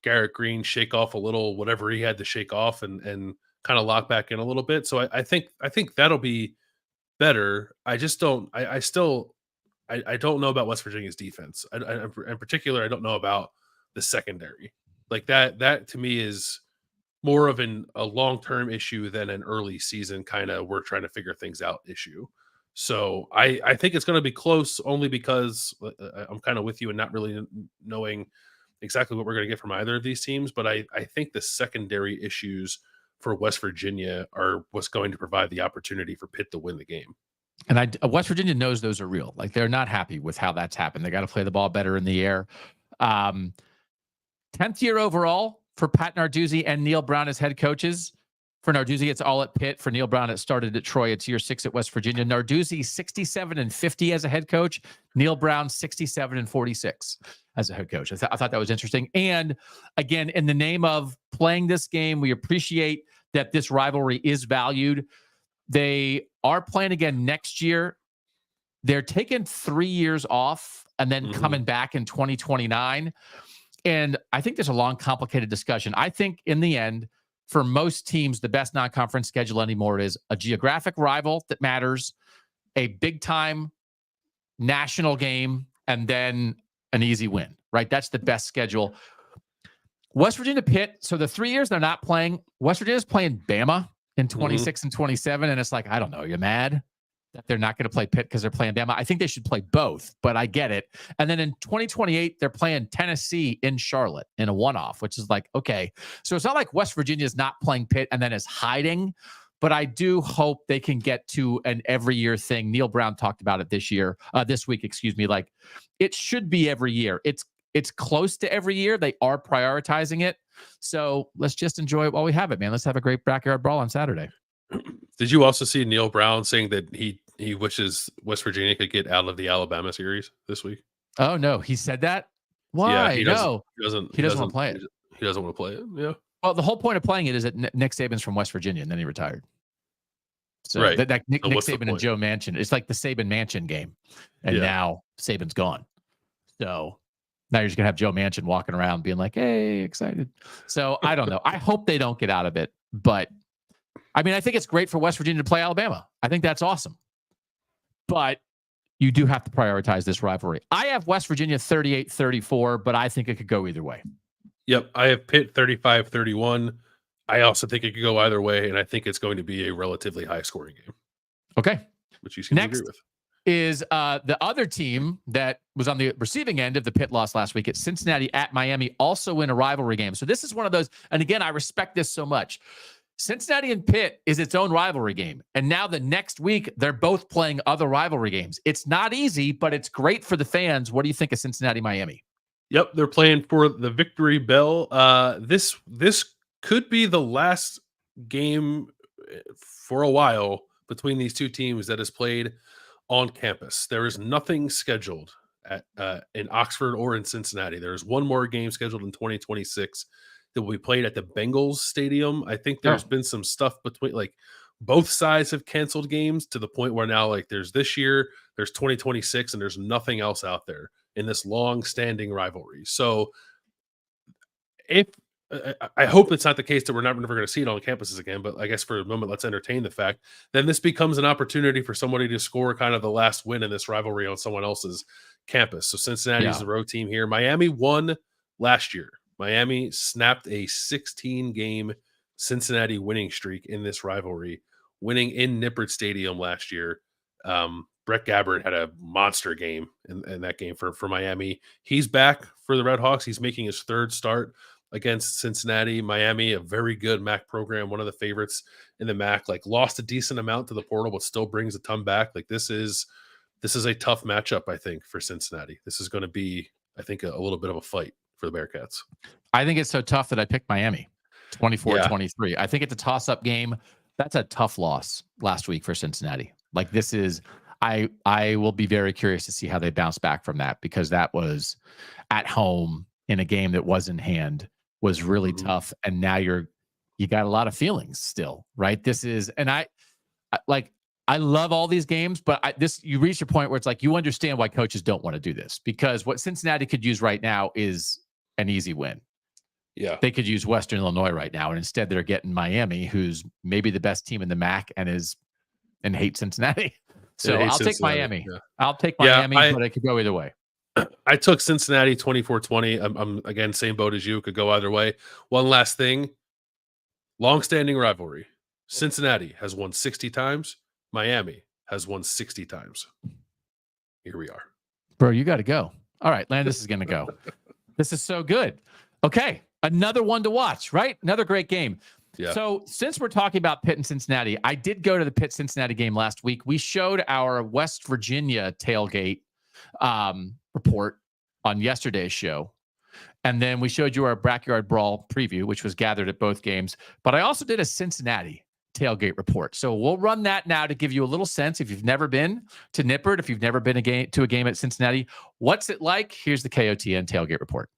Garrett Green shake off a little whatever he had to shake off and kind of lock back in a little bit. So I think that'll be better. I just don't. I don't know about West Virginia's defense. In particular, I don't know about the secondary. Like that to me is more of a long-term issue than an early season kind of we're trying to figure things out issue. So I think it's going to be close only because I'm kind of with you and not really knowing exactly what we're going to get from either of these teams. But I think the secondary issues for West Virginia are what's going to provide the opportunity for Pitt to win the game. And West Virginia knows those are real. Like they're not happy with how that's happened. They got to play the ball better in the air. 10th year overall for Pat Narduzzi and Neil Brown as head coaches. For Narduzzi, it's all at Pitt. For Neil Brown, it started at Troy. It's year 6 at West Virginia. Narduzzi 67-50 as a head coach. Neil Brown 67-46 as a head coach. I thought that was interesting. And again, in the name of playing this game, we appreciate that this rivalry is valued. They are playing again next year. They're taking 3 years off and then coming back in 2029. And I think there's a long, complicated discussion. I think in the end, for most teams, the best non-conference schedule anymore is a geographic rival that matters, a big-time national game, and then an easy win, right? That's the best schedule. West Virginia-Pitt, so the 3 years they're not playing, West Virginia's playing Bama in 26 and 27. And it's like, I don't know, you're mad that they're not going to play Pitt because they're playing Bama? I think they should play both, but I get it. And then in 2028, they're playing Tennessee in Charlotte in a one-off, which is like, okay. So it's not like West Virginia is not playing Pitt and then is hiding, but I do hope they can get to an every year thing. Neil Brown talked about it this week, like it should be every year. It's close to every year. They are prioritizing it. So let's just enjoy it while we have it, man. Let's have a great Backyard Brawl on Saturday. Did you also see Neil Brown saying that he wishes West Virginia could get out of the Alabama series this week? Oh, no. He said that? Why? Yeah, he doesn't want to play it. He doesn't want to play it. Yeah. Well, the whole point of playing it is that Nick Saban's from West Virginia and then he retired. So right. Nick Saban and Joe Manchin. It's like the Saban Manchin game. And now Saban's gone. So now you're just going to have Joe Manchin walking around being like, hey, excited. So I don't know. I hope they don't get out of it. But I mean, I think it's great for West Virginia to play Alabama. I think that's awesome. But you do have to prioritize this rivalry. I have West Virginia 38-34, but I think it could go either way. Yep. I have Pitt 35-31. I also think it could go either way, and I think it's going to be a relatively high-scoring game. Okay. Which you seem to agree with. is the other team that was on the receiving end of the Pitt loss last week. It's Cincinnati at Miami, also in a rivalry game. So this is one of those, and again, I respect this so much. Cincinnati and Pitt is its own rivalry game. And now the next week, they're both playing other rivalry games. It's not easy, but it's great for the fans. What do you think of Cincinnati, Miami? Yep, they're playing for the victory bell. This could be the last game for a while between these two teams that is played on campus. There is nothing scheduled at in Oxford or in Cincinnati. There is one more game scheduled in 2026 that will be played at the Bengals Stadium. I think there's been some stuff between, like, both sides have canceled games to the point where now, like, there's this year, there's 2026, and there's nothing else out there in this long-standing rivalry. So if I hope it's not the case that we're never going to see it on campuses again, but I guess for a moment, let's entertain the fact. Then this becomes an opportunity for somebody to score kind of the last win in this rivalry on someone else's campus. So Cincinnati is the road team here. Miami won last year. Miami snapped a 16-game Cincinnati winning streak in this rivalry, winning in Nippert Stadium last year. Brett Gabbert had a monster game in that game for Miami. He's back for the Red Hawks. He's making his third start against Cincinnati. Miami, a very good MAC program, one of the favorites in the MAC, like lost a decent amount to the portal, but still brings a ton back. Like this is a tough matchup, I think, for Cincinnati. This is going to be, I think, a little bit of a fight for the Bearcats. I think it's so tough that I picked Miami 24-23. I think it's a toss-up game. That's a tough loss last week for Cincinnati. Like this is, I will be very curious to see how they bounce back from that, because that was at home in a game that was in hand, was really tough. And now you got a lot of feelings still, right? This is, and I love all these games, but you reach a point where it's like, you understand why coaches don't want to do this, because what Cincinnati could use right now is an easy win. Yeah. They could use Western Illinois right now. And instead they're getting Miami, who's maybe the best team in the MAC and hates Cincinnati. So I'll take Miami. Yeah. I'll take Miami, but it could go either way. I took Cincinnati 24-20. I'm again, same boat as you. Could go either way. One last thing. Long-standing rivalry. Cincinnati has won 60 times. Miami has won 60 times. Here we are. Bro, you got to go. All right, Landis is going to go. This is so good. Okay, another one to watch, right? Another great game. Yeah. So since we're talking about Pitt and Cincinnati, I did go to the Pitt-Cincinnati game last week. We showed our West Virginia tailgate report on yesterday's show. And then we showed you our Backyard Brawl preview, which was gathered at both games. But I also did a Cincinnati tailgate report. So we'll run that now to give you a little sense. If you've never been to Nippert, if you've never been to a game at Cincinnati, what's it like? Here's the KOTN tailgate report.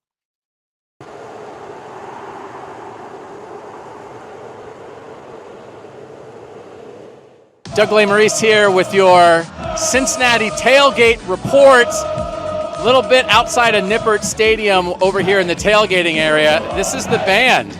Doug Lesmerises here with your Cincinnati tailgate report. A little bit outside of Nippert Stadium over here in the tailgating area. This is the band.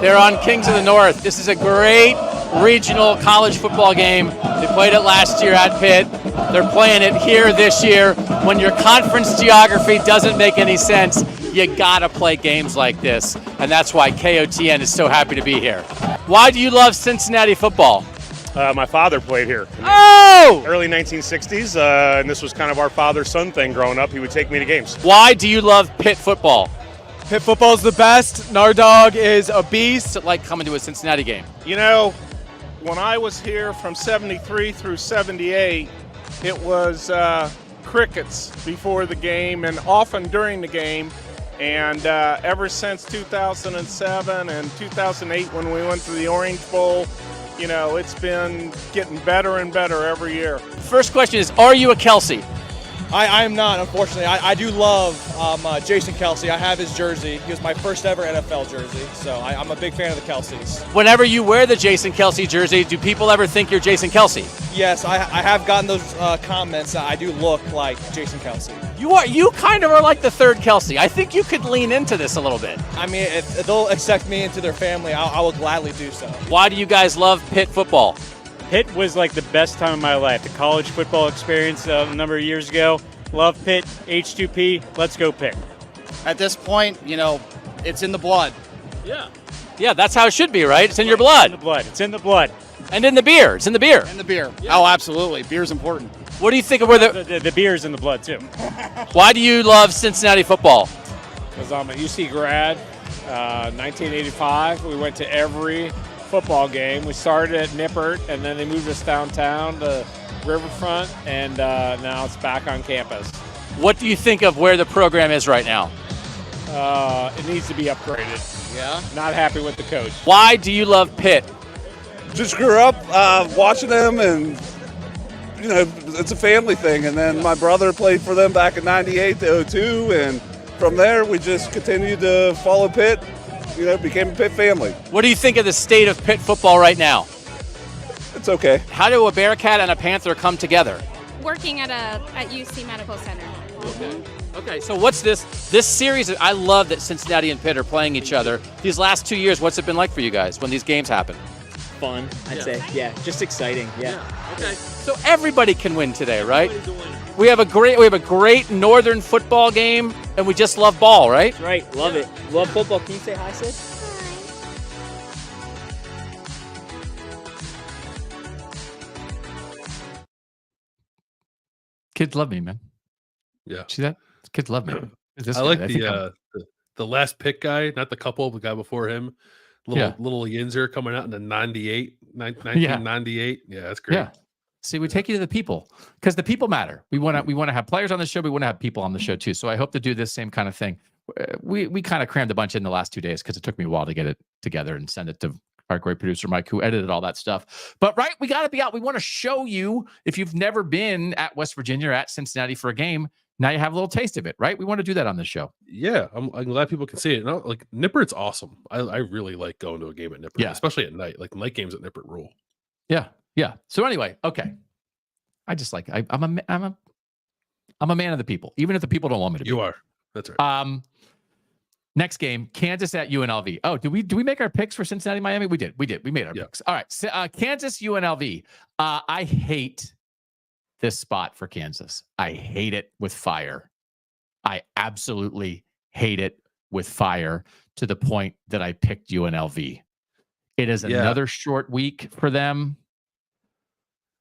They're on Kings of the North. This is a great regional college football game. They played it last year at Pitt. They're playing it here this year. When your conference geography doesn't make any sense, you gotta play games like this. And that's why KOTN is so happy to be here. Why do you love Cincinnati football? My father played here in the early 1960s, and this was kind of our father-son thing growing up. He would take me to games. Why do you love Pitt football? Pitt football's the best. Nardog is a beast. What's it like coming to a Cincinnati game? You know, when I was here from 73 through 78, it was crickets before the game and often during the game. And ever since 2007 and 2008 when we went to the Orange Bowl, you know, it's been getting better and better every year. First question is, are you a Kelsey? I am not, unfortunately. I do love Jason Kelsey. I have his jersey. He was my first ever NFL jersey, so I'm a big fan of the Kelseys. Whenever you wear the Jason Kelsey jersey, do people ever think you're Jason Kelsey? Yes, I have gotten those comments that I do look like Jason Kelsey. You kind of are like the third Kelsey. I think you could lean into this a little bit. I mean, if they'll accept me into their family, I will gladly do so. Why do you guys love Pitt football? Pitt was like the best time of my life. The college football experience a number of years ago. Love Pitt, H2P, let's go Pitt. At this point, you know, it's in the blood. Yeah. Yeah, that's how it should be, right? It's in your blood. It's in the blood. It's in the blood. And in the beer. It's in the beer. In the beer. Yeah. Oh, absolutely. Beer's important. What do you think of where The beer's in the blood, too. why do you love Cincinnati football? Because I'm a UC grad, 1985. We went to every football game. We started at Nippert, and then they moved us downtown to Riverfront, and now it's back on campus. What do you think of where the program is right now? It needs to be upgraded. Yeah. Not happy with the coach. Why do you love Pitt? Just grew up watching them, and it's a family thing. And then my brother played for them back in '98 to '02, and from there we just continued to follow Pitt. Became a Pitt family. What do you think of the state of Pitt football right now? It's okay. How do a Bearcat and a Panther come together? Working at UC Medical Center. Okay, so what's this series? I love that Cincinnati and Pitt are playing each other. These last 2 years, what's it been like for you guys when these games happen? Fun, I'd say. Yeah, just exciting. Yeah. Okay. So everybody can win today, right? We have a great Northern football game, and we just love ball, right? That's right. Love it. Love football. Can you say hi, sis? Kids love me, man. Yeah. See that? Kids love me. I like the last pick guy, not the couple, the guy before him. Little Yinzer coming out in the 1998. Yeah, that's great. Yeah. See, we take you to the people because the people matter. We want to have players on the show. We want to have people on the show too. So I hope to do this same kind of thing. We kind of crammed a bunch in the last 2 days because it took me a while to get it together and send it to our great producer, Mike, who edited all that stuff. But right, we got to be out. We want to show you, if you've never been at West Virginia or at Cincinnati for a game, now you have a little taste of it, right? We want to do that on the show. Yeah, I'm glad people can see it. No, like Nippert's awesome. I really like going to a game at Nippert, especially at night. Like night games at Nippert rule. Yeah. So anyway, okay. I just like I'm a man of the people, even if the people don't want me to be. You are. That's right. Next game, Kansas at UNLV. Oh, do we make our picks for Cincinnati, Miami? We did. We made our picks. All right. So, Kansas UNLV. I hate this spot for Kansas. I hate it with fire. I absolutely hate it with fire to the point that I picked UNLV. It is another short week for them.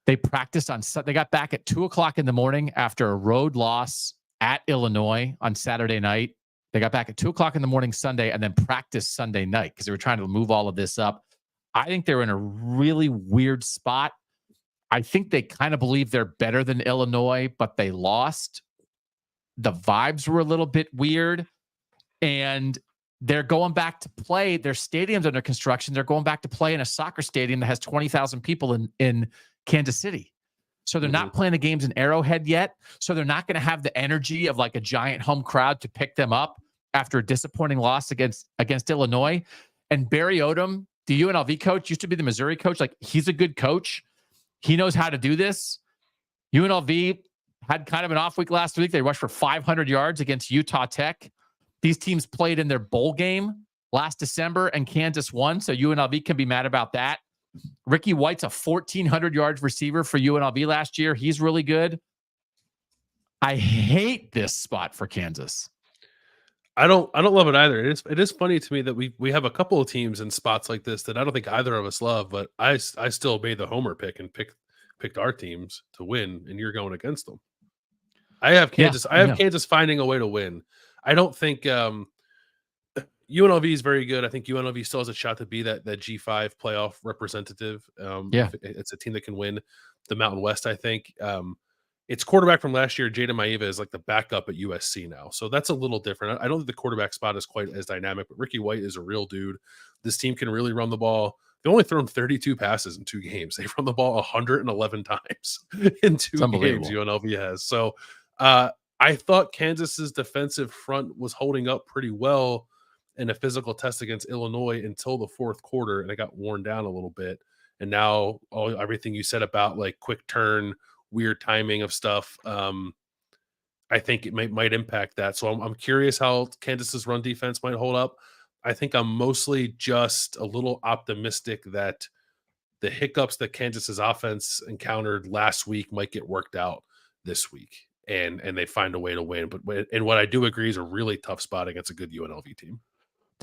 They practiced they got back at 2:00 in the morning after a road loss at Illinois on Saturday night. They got back at 2:00 in the morning Sunday and then practiced Sunday night because they were trying to move all of this up. I think they're in a really weird spot. I think they kind of believe they're better than Illinois, but they lost. The vibes were a little bit weird, and they're going back to play. Their stadium's under construction. They're going back to play in a soccer stadium that has 20,000 people in Kansas City. So they're not playing the games in Arrowhead yet. So they're not going to have the energy of like a giant home crowd to pick them up after a disappointing loss against Illinois. And Barry Odom, the UNLV coach, used to be the Missouri coach. Like, he's a good coach. He knows how to do this. UNLV had kind of an off week last week. They rushed for 500 yards against Utah Tech. These teams played in their bowl game last December, and Kansas won. So UNLV can be mad about that. Ricky White's a 1,400 yards receiver for UNLV last year. He's really good. I hate this spot for Kansas. I don't love it either. It is funny to me that we have a couple of teams in spots like this that I don't think either of us love, but I still made the homer pick and picked our teams to win, and you're going against them. I have Kansas. Kansas finding a way to win. I don't think UNLV is very good. I think UNLV still has a shot to be that G5 playoff representative. It's a team that can win the Mountain West, I think. Its quarterback from last year, Jada Maiva, is like the backup at USC now. So that's a little different. I don't think the quarterback spot is quite as dynamic, but Ricky White is a real dude. This team can really run the ball. They've only thrown 32 passes in 2 games. They've run the ball 111 times in 2 games, UNLV has. So I thought Kansas's defensive front was holding up pretty well in a physical test against Illinois until the 4th quarter, and it got worn down a little bit. And now everything you said about like quick turn, weird timing of stuff, I think it might impact that. So I'm curious how Kansas's run defense might hold up. I think I'm mostly just a little optimistic that the hiccups that Kansas's offense encountered last week might get worked out this week, and they find a way to win. But what I do agree is a really tough spot against a good UNLV team.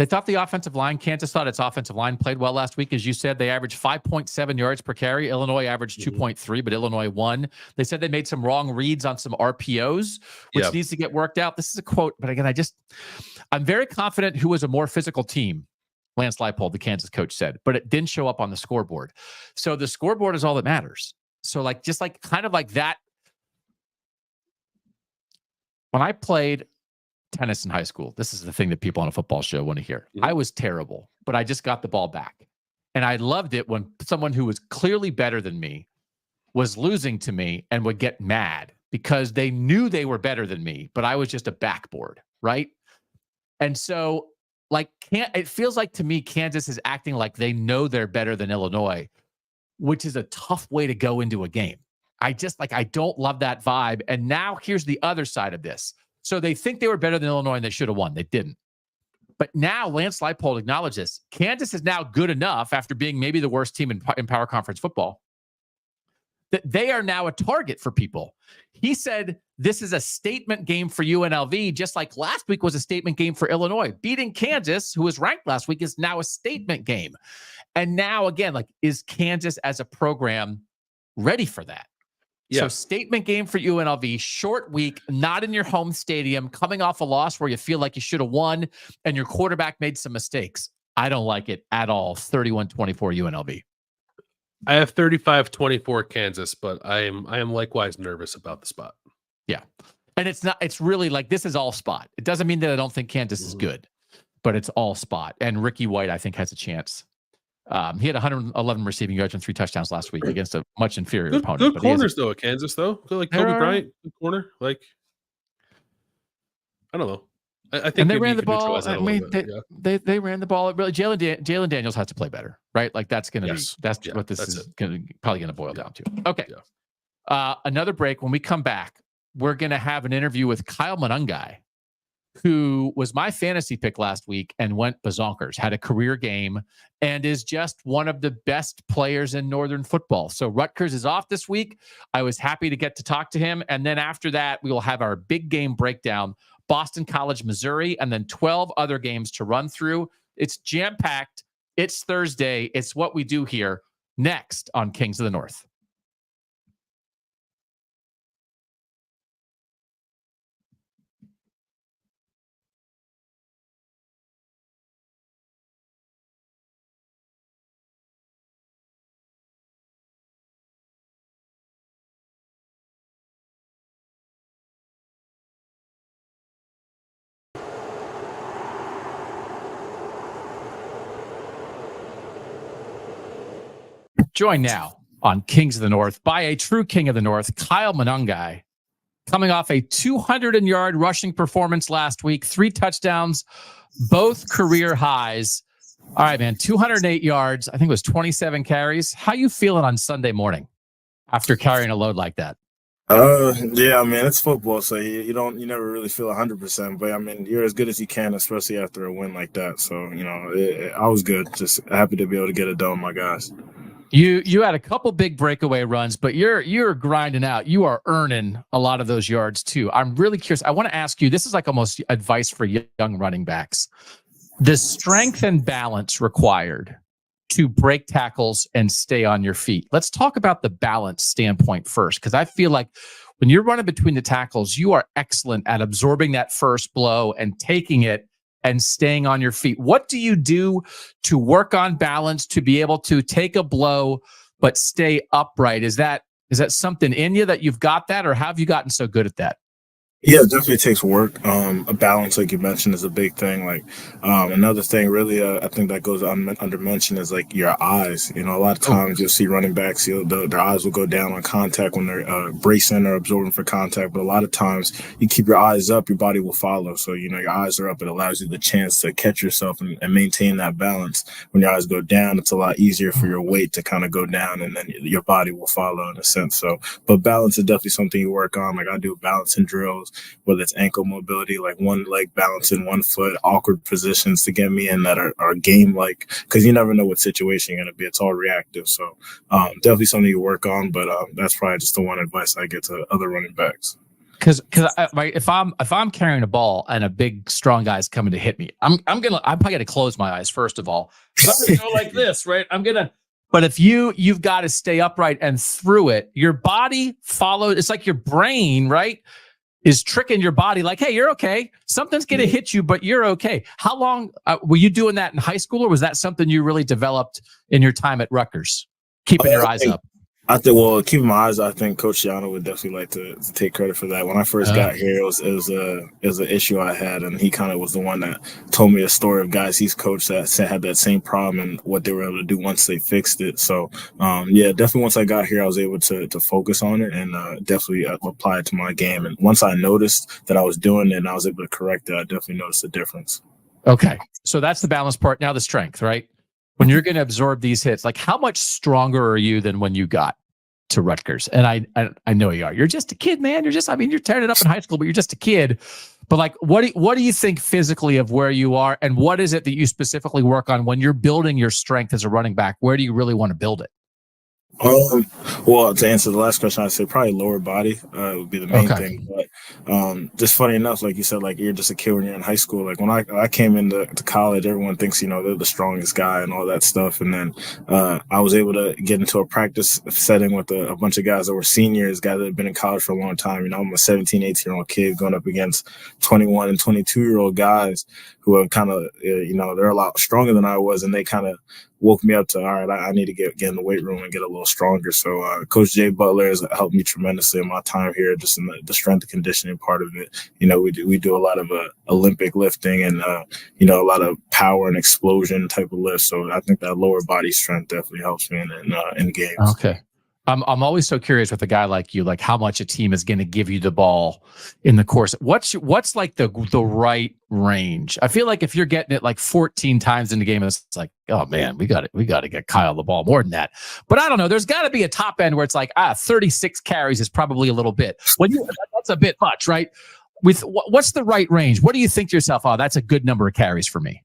They thought the offensive line, Kansas thought its offensive line played well last week. As you said, they averaged 5.7 yards per carry. Illinois averaged 2.3, but Illinois won. They said they made some wrong reads on some RPOs, which needs to get worked out. This is a quote, but again, I'm very confident who was a more physical team. Lance Leipold, the Kansas coach, said, but it didn't show up on the scoreboard. So the scoreboard is all that matters. So kind of like that. When I played tennis in high school, this is the thing that people on a football show want to hear. I was terrible, but I just got the ball back. And I loved it when someone who was clearly better than me was losing to me and would get mad because they knew they were better than me, but I was just a backboard, right? And so it feels like to me, Kansas is acting like they know they're better than Illinois, which is a tough way to go into a game. I don't love that vibe. And now here's the other side of this. So they think they were better than Illinois and they should have won. They didn't. But now Lance Leipold acknowledged this. Kansas is now good enough after being maybe the worst team in power conference football that they are now a target for people. He said this is a statement game for UNLV, just like last week was a statement game for Illinois. Beating Kansas, who was ranked last week, is now a statement game. And now, again, is Kansas as a program ready for that? So statement game for UNLV, short week, not in your home stadium, coming off a loss where you feel like you should have won and your quarterback made some mistakes. I don't like it at all. 31-24 UNLV. I have 35-24 Kansas, but I am likewise nervous about the spot. Yeah. And it's really this is all spot. It doesn't mean that I don't think Kansas is good, but it's all spot. And Ricky White, I think, has a chance. He had 111 receiving yards and 3 touchdowns last week against a much inferior opponent. Good corners though at Kansas though. Good, like Kobe Bryant, good corner. I don't know. I think and they ran the ball. I mean, they ran the ball. Really, Jalen Daniels has to play better, right? That's going to be what this is probably going to boil down to. Okay. Another break. When we come back, we're going to have an interview with Kyle Monangai, who was my fantasy pick last week and went bazonkers, had a career game, and is just one of the best players in Northern football. So Rutgers is off this week. I was happy to get to talk to him. And then after that, we will have our big game breakdown, Boston College, Missouri, and then 12 other games to run through. It's jam-packed. It's Thursday. It's what we do here next on Kings of the North. Joined now on Kings of the North by a true King of the North, Kyle Monangai, coming off a 200-yard rushing performance last week, 3 touchdowns, both career highs. All right, man, 208 yards. I think it was 27 carries. How you feeling on Sunday morning after carrying a load like that? Yeah, I mean, it's football, so you never really feel 100%, but I mean, you're as good as you can, especially after a win like that. So, I was good. Just happy to be able to get it done with my guys. You had a couple big breakaway runs, but you're grinding out. You are earning a lot of those yards too. I'm really curious. I want to ask you, this is like almost advice for young running backs. The strength and balance required to break tackles and stay on your feet. Let's talk about the balance standpoint first, because I feel like when you're running between the tackles, you are excellent at absorbing that first blow and taking it and staying on your feet. What do you do to work on balance to be able to take a blow but stay upright? Is that something in you that you've got that, or how have you gotten so good at that? Yeah, it definitely takes work. A balance, like you mentioned, is a big thing. Another thing really, I think that goes under mentioned is your eyes. A lot of times you'll see running backs, their eyes will go down on contact when they're bracing or absorbing for contact. But a lot of times you keep your eyes up, your body will follow. So, your eyes are up. It allows you the chance to catch yourself and maintain that balance. When your eyes go down, it's a lot easier for your weight to kind of go down, and then your body will follow in a sense. So, but balance is definitely something you work on. I do balancing drills, whether it's ankle mobility, like one leg balancing, 1 foot, awkward positions to get me in that are game-like, because you never know what situation you're going to be. It's all reactive. So definitely something you work on, but that's probably just the one advice I get to other running backs. Because if I'm carrying a ball and a big strong guy's coming to hit me, I'm probably gonna close my eyes first of all. I'm gonna go like this, right? But if you've got to stay upright and through it, your body follows. It's like your brain, right, is tricking your body like, hey, you're okay. Something's gonna hit you, but you're okay. How long were you doing that in high school, or was that something you really developed in your time at Rutgers? Keeping your eyes up. I think, well, keeping my eyes, I think Coach Shiano would definitely like to take credit for that. When I first got here, it was an issue I had, and he kind of was the one that told me a story of guys he's coached that had that same problem and what they were able to do once they fixed it. So, yeah, definitely once I got here, I was able to focus on it and definitely apply it to my game. And once I noticed that I was doing it and I was able to correct it, I definitely noticed the difference. Okay, so that's the balance part. Now the strength, right? When you're going to absorb these hits, like how much stronger are you than when you got to Rutgers? And I know you are. You're just a kid, man. You're tearing it up in high school, but you're just a kid. But like, what do you think physically of where you are, and what is it that you specifically work on when you're building your strength as a running back? Where do you really want to build it? Well, to answer the last question, I'd say probably lower body would be the main thing. But just funny enough, like you said, like you're just a kid when you're in high school. Like when I came into college, everyone thinks, they're the strongest guy and all that stuff. And then I was able to get into a practice setting with a bunch of guys that were seniors, guys that had been in college for a long time. I'm a 17, 18-year-old kid going up against 21 and 22-year-old guys who are kind of, they're a lot stronger than I was, and they kind of woke me up to, all right, I need to get in the weight room and get a little stronger. So Coach Jay Butler has helped me tremendously in my time here, just in the strength and conditioning part of it. We do a lot of Olympic lifting and, a lot of power and explosion type of lifts. So I think that lower body strength definitely helps me in games. Okay. I'm always so curious with a guy like you, like how much a team is going to give you the ball in the course. What's like the right range? I feel like if you're getting it like 14 times in the game, it's like, oh man, we got to get Kyle the ball more than that. But I don't know. There's got to be a top end where it's like 36 carries is probably a little bit. That's a bit much, right? With what's the right range? What do you think to yourself? Oh, that's a good number of carries for me.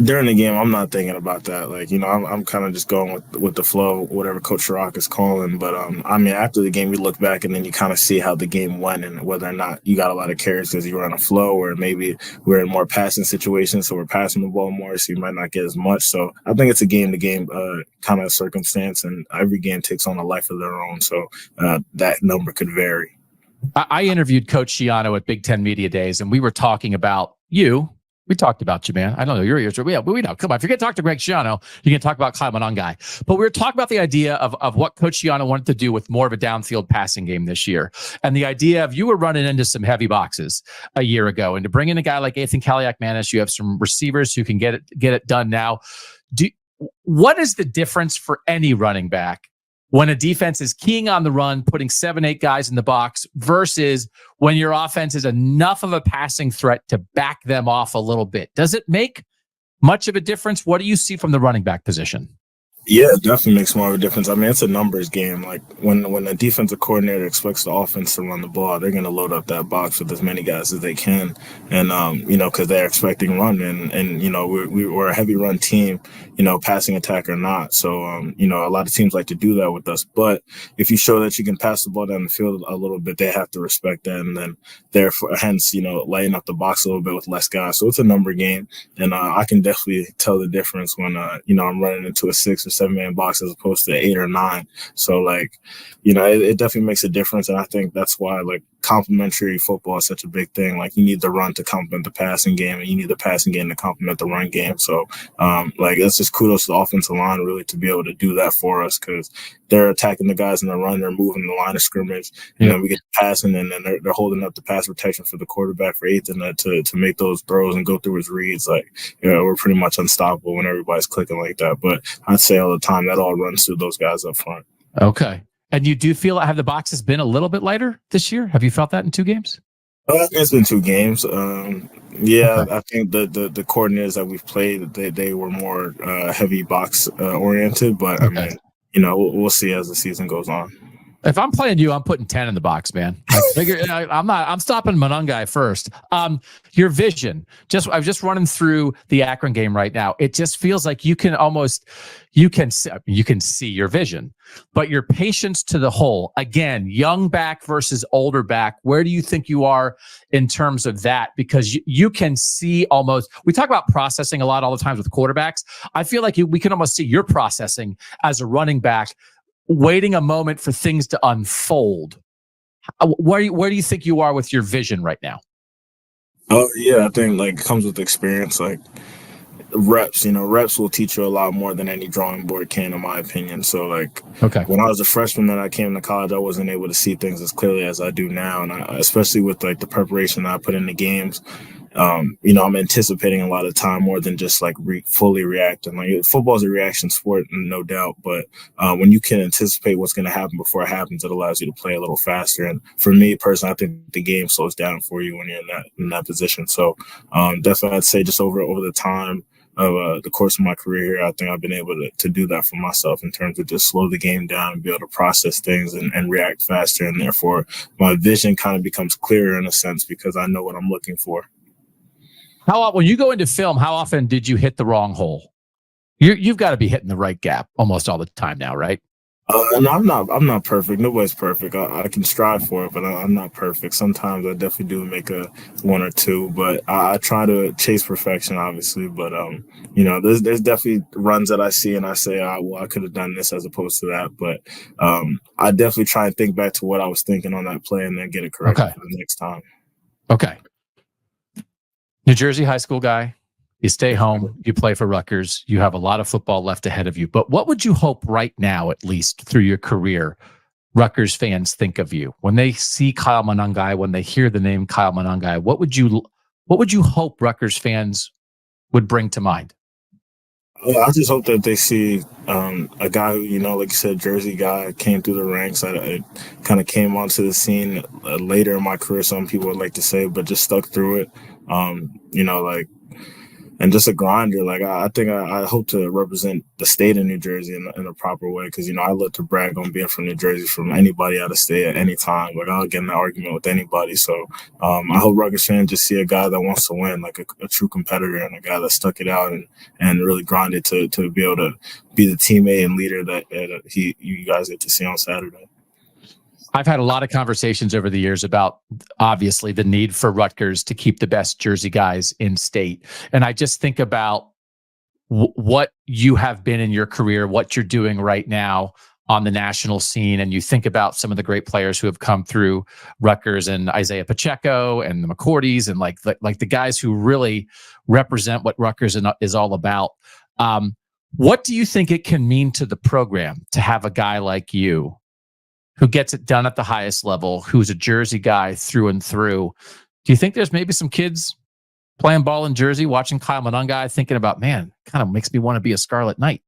During the game, I'm not thinking about that. Like, I'm kind of just going with the flow, whatever Coach Chirac is calling. But, after the game, we look back and then you kind of see how the game went and whether or not you got a lot of carries because you were on a flow, or maybe we're in more passing situations, so we're passing the ball more, so you might not get as much. So I think it's a game-to-game kind of circumstance, and every game takes on a life of their own. So that number could vary. I interviewed Coach Shiano at Big Ten Media Days, and we were talking about you. We talked about you, man. I don't know your ears. Yeah, but we know. Come on, if you're going to talk to Greg Schiano, you can talk about Kyle Monangai. But we were talking about the idea of what Coach Schiano wanted to do with more of a downfield passing game this year, and the idea of you were running into some heavy boxes a year ago, and to bring in a guy like Ethan Kaliak-Manis, you have some receivers who can get it done now. What is the difference for any running back when a defense is keying on the run, putting 7-8 guys in the box, versus when your offense is enough of a passing threat to back them off a little bit? Does it make much of a difference? What do you see from the running back position? Yeah, it definitely makes more of a difference. It's a numbers game. Like when the defensive coordinator expects the offense to run the ball, they're going to load up that box with as many guys as they can. And, because they're expecting run and we're a heavy run team, passing attack or not. So, a lot of teams like to do that with us. But if you show that you can pass the ball down the field a little bit, they have to respect that. And then therefore, hence, lighten up the box a little bit with less guys. So it's a number game. And I can definitely tell the difference when, I'm running into a 6 or 7-man box as opposed to 8 or 9. So it definitely makes a difference. And I think that's why complementary football is such a big thing. Like you need the run to complement the passing game, and you need the passing game to complement the run game. So it's just kudos to the offensive line really to be able to do that for us, because they're attacking the guys in the run, they're moving the line of scrimmage, and then we get passing, and then they're holding up the pass protection for the quarterback for Ethan to make those throws and go through his reads. We're pretty much unstoppable when everybody's clicking like that. But I'd say all the time that all runs through those guys up front. Okay. And you do feel, have the boxes been a little bit lighter this year? Have you felt that in 2 games? It's been 2 games. Okay. I think the coordinators that we've played, they were more heavy box oriented, but okay. We'll see as the season goes on. If I'm playing you, I'm putting 10 in the box, man. I'm stopping Monangai first. Your vision, I'm just running through the Akron game right now. It just feels like you can see your vision, but your patience to the whole, again, young back versus older back. Where do you think you are in terms of that? Because you can see almost, we talk about processing a lot all the times with quarterbacks. I feel like we can almost see your processing as a running back, waiting a moment for things to unfold. Where do you think you are with your vision right now? Oh yeah, I think like it comes with experience, like reps. Reps will teach you a lot more than any drawing board can, in my opinion. So like, when I was a freshman that I came to college, I wasn't able to see things as clearly as I do now, and especially with like the preparation that I put in the games. I'm anticipating a lot of time more than just like fully reacting. Like football is a reaction sport, no doubt, but when you can anticipate what's going to happen before it happens, it allows you to play a little faster. And for me personally, I think the game slows down for you when you're in that position. So definitely, I'd say just over the time of the course of my career here, I think I've been able to do that for myself in terms of just slow the game down and be able to process things and react faster. And therefore, my vision kind of becomes clearer in a sense because I know what I'm looking for. When you go into film, how often did you hit the wrong hole? You've got to be hitting the right gap almost all the time now, right? No, I'm not perfect. Nobody's perfect. I can strive for it, but I'm not perfect. Sometimes I definitely do make a one or two, but I try to chase perfection, obviously. But there's definitely runs that I see and I say, I could have done this as opposed to that. But I definitely try and think back to what I was thinking on that play and then get it corrected for the next time. Okay. New Jersey high school guy, you stay home, you play for Rutgers, you have a lot of football left ahead of you. But what would you hope right now, at least through your career, Rutgers fans think of you? When they see Kyle Monangai, when they hear the name Kyle Monangai, what would you hope Rutgers fans would bring to mind? I just hope that they see a guy who, like you said, Jersey guy, came through the ranks. I kind of came onto the scene later in my career, some people would like to say, but just stuck through it. And just a grinder. Like I think I hope to represent the state of New Jersey in a proper way because I love to brag on being from New Jersey from anybody out of state at any time. Like I'll get in an argument with anybody. So I hope Rutgers fans just see a guy that wants to win, like a true competitor, and a guy that stuck it out and really grinded to be able to be the teammate and leader that you guys get to see on Saturday. I've had a lot of conversations over the years about, obviously, the need for Rutgers to keep the best Jersey guys in state. And I just think about what you have been in your career, what you're doing right now on the national scene. And you think about some of the great players who have come through Rutgers and Isaiah Pacheco and the McCourties and like the guys who really represent what Rutgers is all about. What do you think it can mean to the program to have a guy like you who gets it done at the highest level, who's a Jersey guy through and through? Do you think there's maybe some kids playing ball in Jersey, watching Kyle Monangai, thinking about, man, kind of makes me want to be a Scarlet Knight?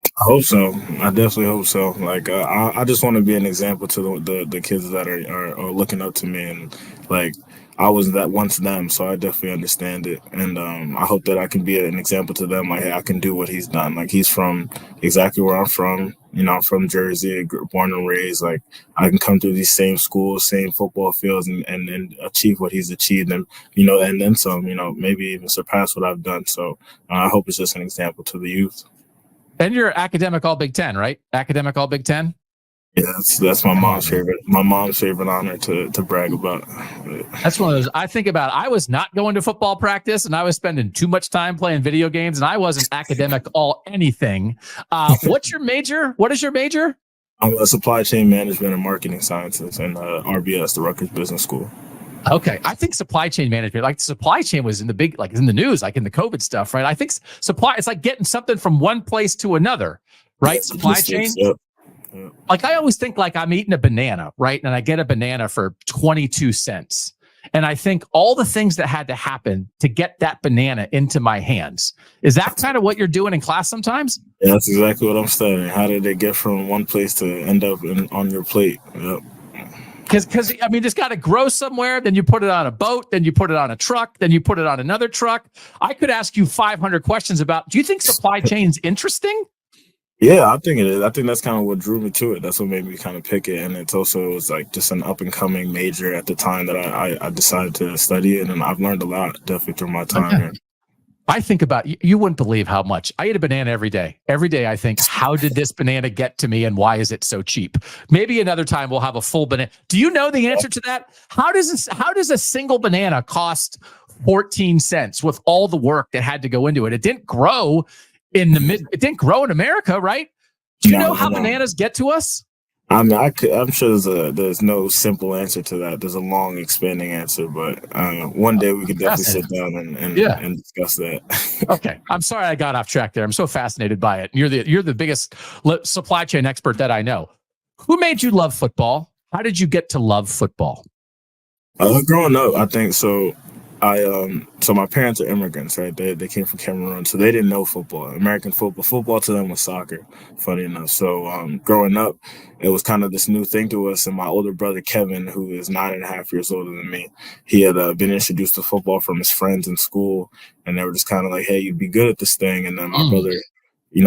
I hope so. I definitely hope so. Like I just want to be an example to the kids that are looking up to me, and like I was that once them, so I definitely understand it. And I hope that I can be an example to them. Like, hey, I can do what he's done. Like he's from exactly where I'm from. I'm from Jersey, born and raised. Like I can come through these same schools, same football fields, and achieve what he's achieved, and and then some. Maybe even surpass what I've done. So I hope it's just an example to the youth. And you're academic all Big Ten, right? Academic all Big Ten. Yeah, that's my mom's favorite. My mom's favorite honor to brag about. That's one of those. I think about. I was not going to football practice, and I was spending too much time playing video games, and I wasn't academic all anything. What's your major? What is your major? I'm a supply chain management and marketing sciences in RBS, the Rutgers Business School. Okay, I think supply chain management, like supply chain was in the big, like in the news, like in the COVID stuff, right? I think supply, it's like getting something from one place to another, right? Supply chain. Yep. Like I always think like I'm eating a banana, right? And I get a banana for 22 cents. And I think all the things that had to happen to get that banana into my hands. Is that kind of what you're doing in class sometimes? Yeah, that's exactly what I'm studying. How did it get from one place to end up on your plate? Yep. Because I mean, it's got to grow somewhere. Then you put it on a boat. Then you put it on a truck. Then you put it on another truck. I could ask you 500 questions about, do you think supply chain's interesting? Yeah, I think it is. I think that's kind of what drew me to it. That's what made me kind of pick it. And it's also, it was like just an up and coming major at the time that I decided to study it. And I've learned a lot definitely through my time here. I think about, you wouldn't believe how much I eat a banana every day. Every day I think, how did this banana get to me and why is it so cheap? Maybe another time we'll have a full banana. Do you know the answer to that? How does a single banana cost 14 cents with all the work that had to go into it? It didn't grow it didn't grow in America, right? Do you know how bananas get to us? I mean, I'm sure there's no simple answer to that. There's a long, expanding answer, but one day we could definitely sit down and discuss that. Okay, I'm sorry I got off track there. I'm so fascinated by it. You're the biggest supply chain expert that I know. Who made you love football? How did you get to love football? Growing up, I think so. So my parents are immigrants, right? They came from Cameroon, so they didn't know football. American football. Football to them was soccer, funny enough. So growing up, it was kind of this new thing to us. And my older brother, Kevin, who is 9.5 years older than me, he had been introduced to football from his friends in school. And they were just kind of like, hey, you'd be good at this thing. And then my brother,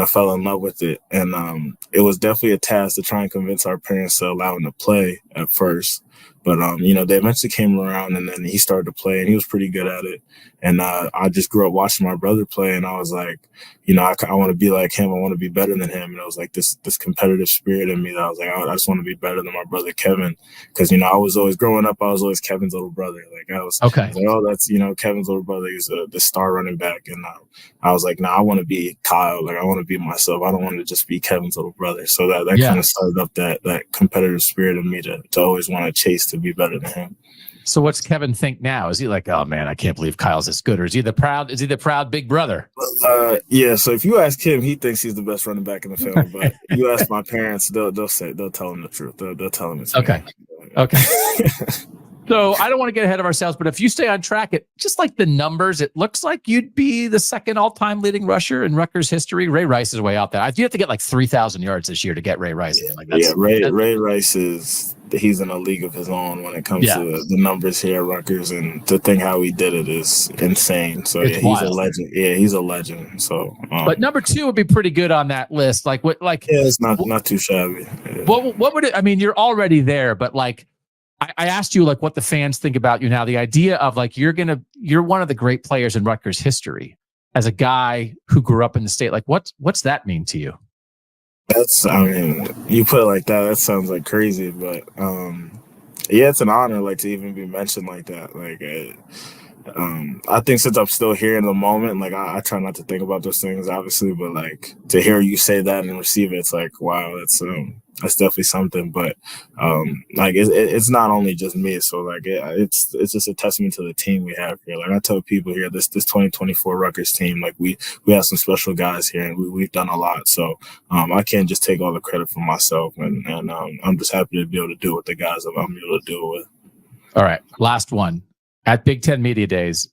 fell in love with it. And it was definitely a task to try and convince our parents to allow him to play at first. But, they eventually came around and then he started to play and he was pretty good at it. And I just grew up watching my brother play and I was like, I want to be like him. I want to be better than him. And it was like this competitive spirit in me that I was like, I just want to be better than my brother, Kevin. Because, I was always growing up, I was always Kevin's little brother. Like I was like, oh, that's, Kevin's little brother. He's the star running back. And I was like, I want to be Kyle. Like I want to be myself. I don't want to just be Kevin's little brother. So that kind of started up that competitive spirit in me to always want to chase to be better than him. So what's Kevin think now? Is he like, oh man, I can't believe Kyle's this good? Or is he the proud big brother? Yeah. So if you ask him, he thinks he's the best running back in the family. But you ask my parents, they'll tell him the truth. They'll tell him it's okay. Okay. So I don't want to get ahead of ourselves, but if you stay on track, it just like the numbers, it looks like you'd be the second all-time leading rusher in Rutgers history. Ray Rice is way out there. You have to get like 3,000 yards this year to get Ray Rice. Ray Rice he's in a league of his own when it comes to the numbers here at Rutgers, and to think how he did it is insane. So he's a legend. Yeah, he's a legend. So, but number 2 would be pretty good on that list. Like what? Like it's not too shabby. Yeah. What would it? I mean, you're already there, but like. I asked you like what the fans think about you now. The idea of like you're one of the great players in Rutgers history as a guy who grew up in the state. Like what's that mean to you? You put it like that. That sounds like crazy, but it's an honor like to even be mentioned like that. Like I think since I'm still here in the moment, like I try not to think about those things obviously, but like to hear you say that and receive it, it's like wow, that's definitely something. But it's not only just me, so like it's just a testament to the team we have here. Like I tell people here, this 2024 Rutgers team, like we have some special guys here and we've done a lot. So I can't just take all the credit for myself, and I'm just happy to be able to do what the guys I'm able to do it with. All right, last one. At Big Ten Media Days,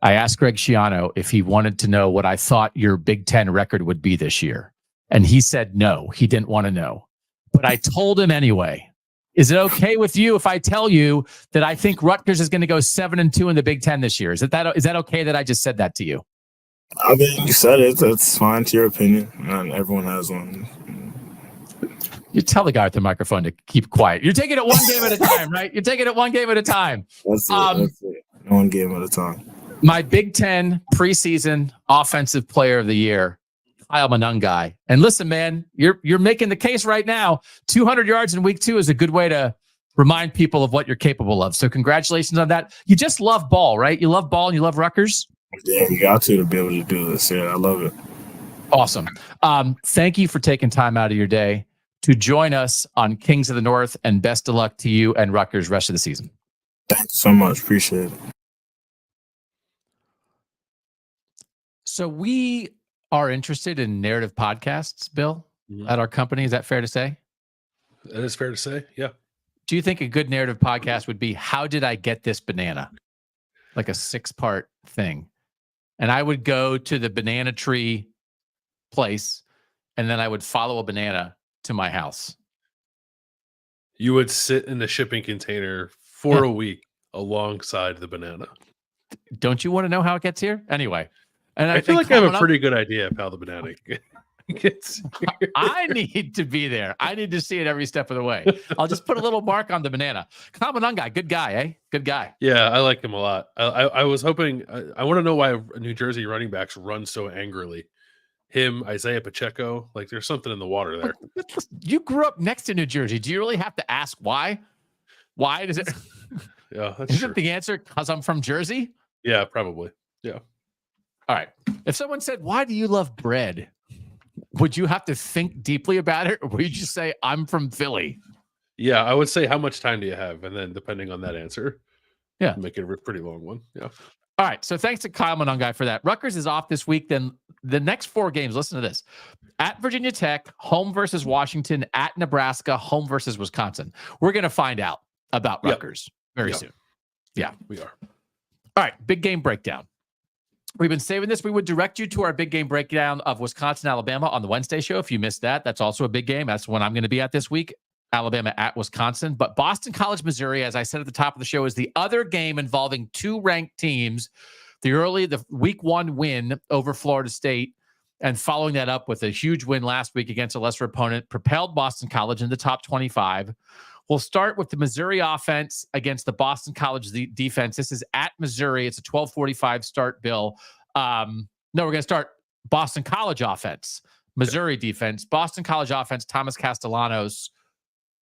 I asked Greg Schiano if he wanted to know what I thought your Big Ten record would be this year. And he said no, he didn't want to know. But I told him anyway. Is it okay with you if I tell you that I think Rutgers is going to go 7-2 in the Big Ten this year? Is that okay that I just said that to you? I mean, you said it. That's fine. To your opinion. And everyone has one. You tell the guy with the microphone to keep quiet. You're taking it one game at a time, right? You're taking it one game at a time. That's it. One game at a time. My Big Ten preseason offensive player of the year, Kyle Monangai. And listen, man, you're making the case right now. 200 yards in week 2 is a good way to remind people of what you're capable of. So congratulations on that. You just love ball, right? You love ball and you love Rutgers? Yeah, you got to be able to do this. Yeah, I love it. Awesome. Thank you for taking time out of your day to join us on Kings of the North, and best of luck to you and Rutgers rest of the season. Thanks so much. Appreciate it. So we are interested in narrative podcasts, Bill, at our company. Is that fair to say? That is fair to say. Yeah. Do you think a good narrative podcast would be, how did I get this banana? Like a 6-part thing. And I would go to the banana tree place, and then I would follow a banana to my house. You would sit in the shipping container for a week alongside the banana. Don't you want to know how it gets here? Anyway. And I feel like I have a pretty good idea of how the banana gets here. I need to be there. I need to see it every step of the way. I'll just put a little mark on the banana. Kyle Monangai, good guy, eh? Good guy. Yeah, I like him a lot. I was hoping. I want to know why New Jersey running backs run so angrily. Him, Isaiah Pacheco, like there's something in the water there. You grew up next to New Jersey. Do you really have to ask why? Why does it? Yeah, that's Isn't true. the answer because I'm from Jersey? Yeah, probably. Yeah. All right. If someone said, "Why do you love bread?" would you have to think deeply about it, or would you just say, "I'm from Philly"? Yeah, I would say, how much time do you have? And then depending on that answer, yeah, make it a pretty long one. Yeah. All right. So thanks to Kyle Monangai for that. Rutgers is off this week. Then the next 4 games, listen to this: at Virginia Tech, home versus Washington; at Nebraska, home versus Wisconsin. We're going to find out about Rutgers very soon. Yeah, we are. All right. Big game breakdown. We've been saving this. We would direct you to our big game breakdown of Wisconsin, Alabama on the Wednesday show. If you missed that, that's also a big game. That's when I'm going to be at this week. Alabama at Wisconsin. But Boston College, Missouri, as I said at the top of the show, is the other game involving 2 ranked teams. The week 1 win over Florida State, and following that up with a huge win last week against a lesser opponent, propelled Boston College in the top 25. We'll start with the Missouri offense against the Boston College defense. This is at Missouri. It's a 12:45 start, Bill. No, we're going to start Boston College offense, Missouri defense. Boston College offense, Thomas Castellanos.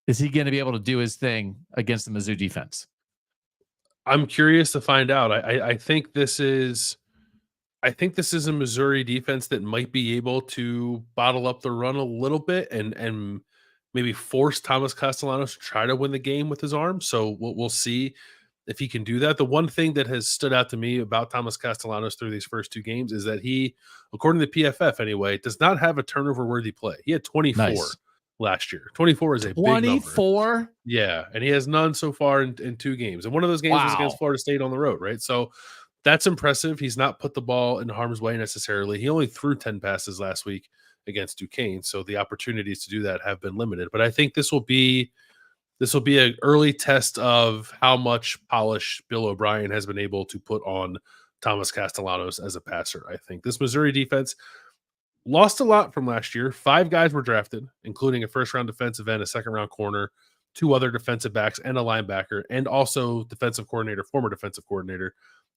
Is he going to be able to do his thing against the Mizzou defense? I'm curious to find out. I think this is a Missouri defense that might be able to bottle up the run a little bit and maybe force Thomas Castellanos to try to win the game with his arm. So we'll see if he can do that. The one thing that has stood out to me about Thomas Castellanos through these first 2 games is that he, according to PFF anyway, does not have a turnover-worthy play. He had 24 last year. 24 is a 24? big number. Yeah, and he has none so far in 2 games. And one of those games was against Florida State on the road, right? So that's impressive. He's not put the ball in harm's way necessarily. He only threw 10 passes last week against Duquesne, so the opportunities to do that have been limited. But I think this will be an early test of how much polish Bill O'Brien has been able to put on Thomas Castellanos as a passer. I think this Missouri defense lost a lot from last year. 5 guys were drafted, including a first-round defensive end, a second-round corner, 2 other defensive backs, and a linebacker, and also former defensive coordinator,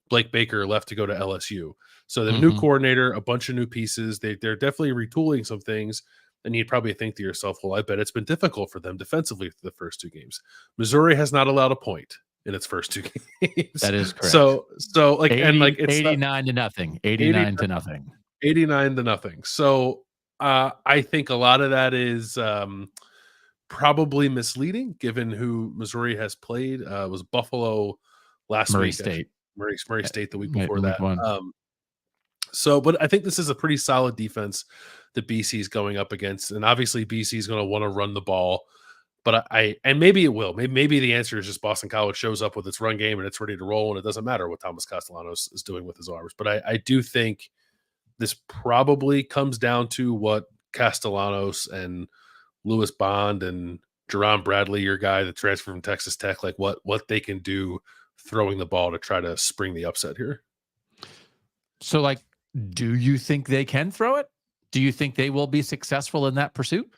Blake Baker, left to go to LSU. So the new coordinator, a bunch of new pieces. They're definitely retooling some things. And you'd probably think to yourself, well, I bet it's been difficult for them defensively for the first 2 games. Missouri has not allowed a point in its first 2 games. That is correct. So like, 89 to nothing. 89 to nothing. 89 to nothing. So I think a lot of that is probably misleading, given who Missouri has played. It was Buffalo last Murray week. State. Murray State the week before week that. 1. But I think this is a pretty solid defense that BC is going up against, and obviously BC is going to want to run the ball. But and maybe it will. Maybe the answer is just Boston College shows up with its run game and it's ready to roll, and it doesn't matter what Thomas Castellanos is doing with his arms. But I do think this probably comes down to what Castellanos and Lewis Bond and Jerron Bradley, your guy that transferred from Texas Tech, like what they can do throwing the ball to try to spring the upset here. So, like, do you think they can throw it? Do you think they will be successful in that pursuit?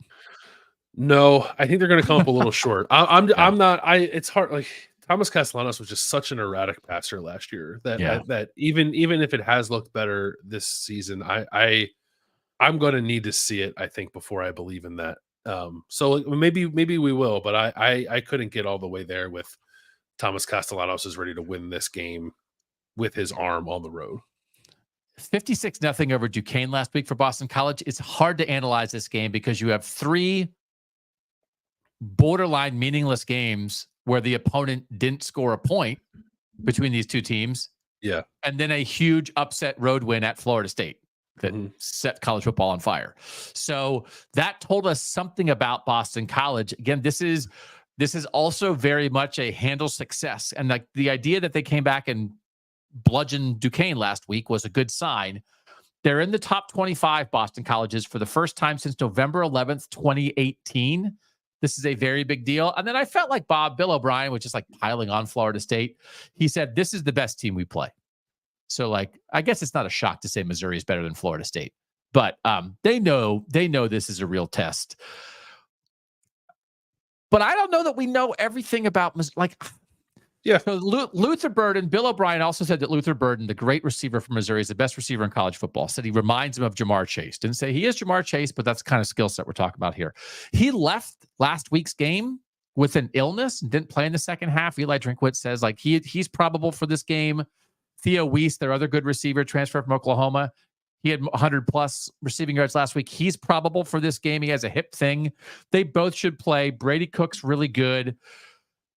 No, I think they're going to come up a little short. I'm not. It's hard. Like, Thomas Castellanos was just such an erratic passer last year that even if it has looked better this season, I'm going to need to see it, I think, before I believe in that. So maybe we will, but I couldn't get all the way there with Thomas Castellanos is ready to win this game with his arm on the road. 56-0 over Duquesne last week for Boston College. It's hard to analyze this game because you have 3 borderline meaningless games where the opponent didn't score a point between these 2 teams. Yeah. And then a huge upset road win at Florida State that set college football on fire. So that told us something about Boston College. Again, this is also very much a handle success. And like the idea that they came back and bludgeoned Duquesne last week was a good sign. They're in the top 25 Boston colleges for the first time since November 11th, 2018. This is a very big deal. And then I felt like Bill O'Brien was just like piling on Florida State. He said, this is the best team we play. So like, I guess it's not a shock to say Missouri is better than Florida State. But they know this is a real test. But I don't know that we know everything about So Luther Burden, Bill O'Brien also said that Luther Burden, the great receiver from Missouri, is the best receiver in college football. Said he reminds him of Jamar Chase. Didn't say he is Jamar Chase, but that's the kind of skill set we're talking about here. He left last week's game with an illness and didn't play in the second half. Eli Drinkwitz says he's probable for this game. Theo Weiss, their other good receiver, transferred from Oklahoma. He had 100-plus receiving yards last week. He's probable for this game. He has a hip thing. They both should play. Brady Cook's really good.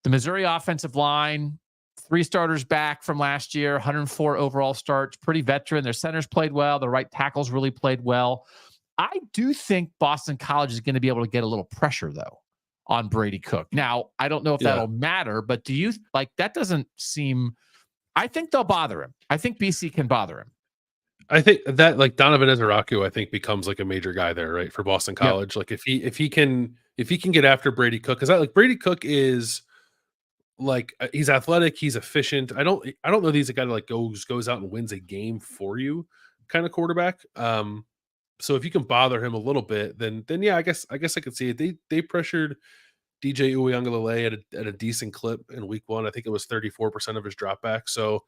The Missouri offensive line, 3 starters back from last year, 104 overall starts, pretty veteran. Their centers played well. The right tackles really played well. I do think Boston College is going to be able to get a little pressure, though, on Brady Cook. Now, I don't know if that'll matter, but do you that doesn't seem... I think they'll bother him. I think BC can bother him. I think that Donovan Ezaraku, I think becomes a major guy there, right, for Boston College. Yep. If he can get after Brady Cook, because Brady Cook is he's athletic, he's efficient. I don't know that he's a guy that goes out and wins a game for you kind of quarterback. So if you can bother him a little bit, then yeah, I guess I could see it. They pressured DJ Uiagalelei at a decent clip in week 1. I think it was 34% of his dropback. So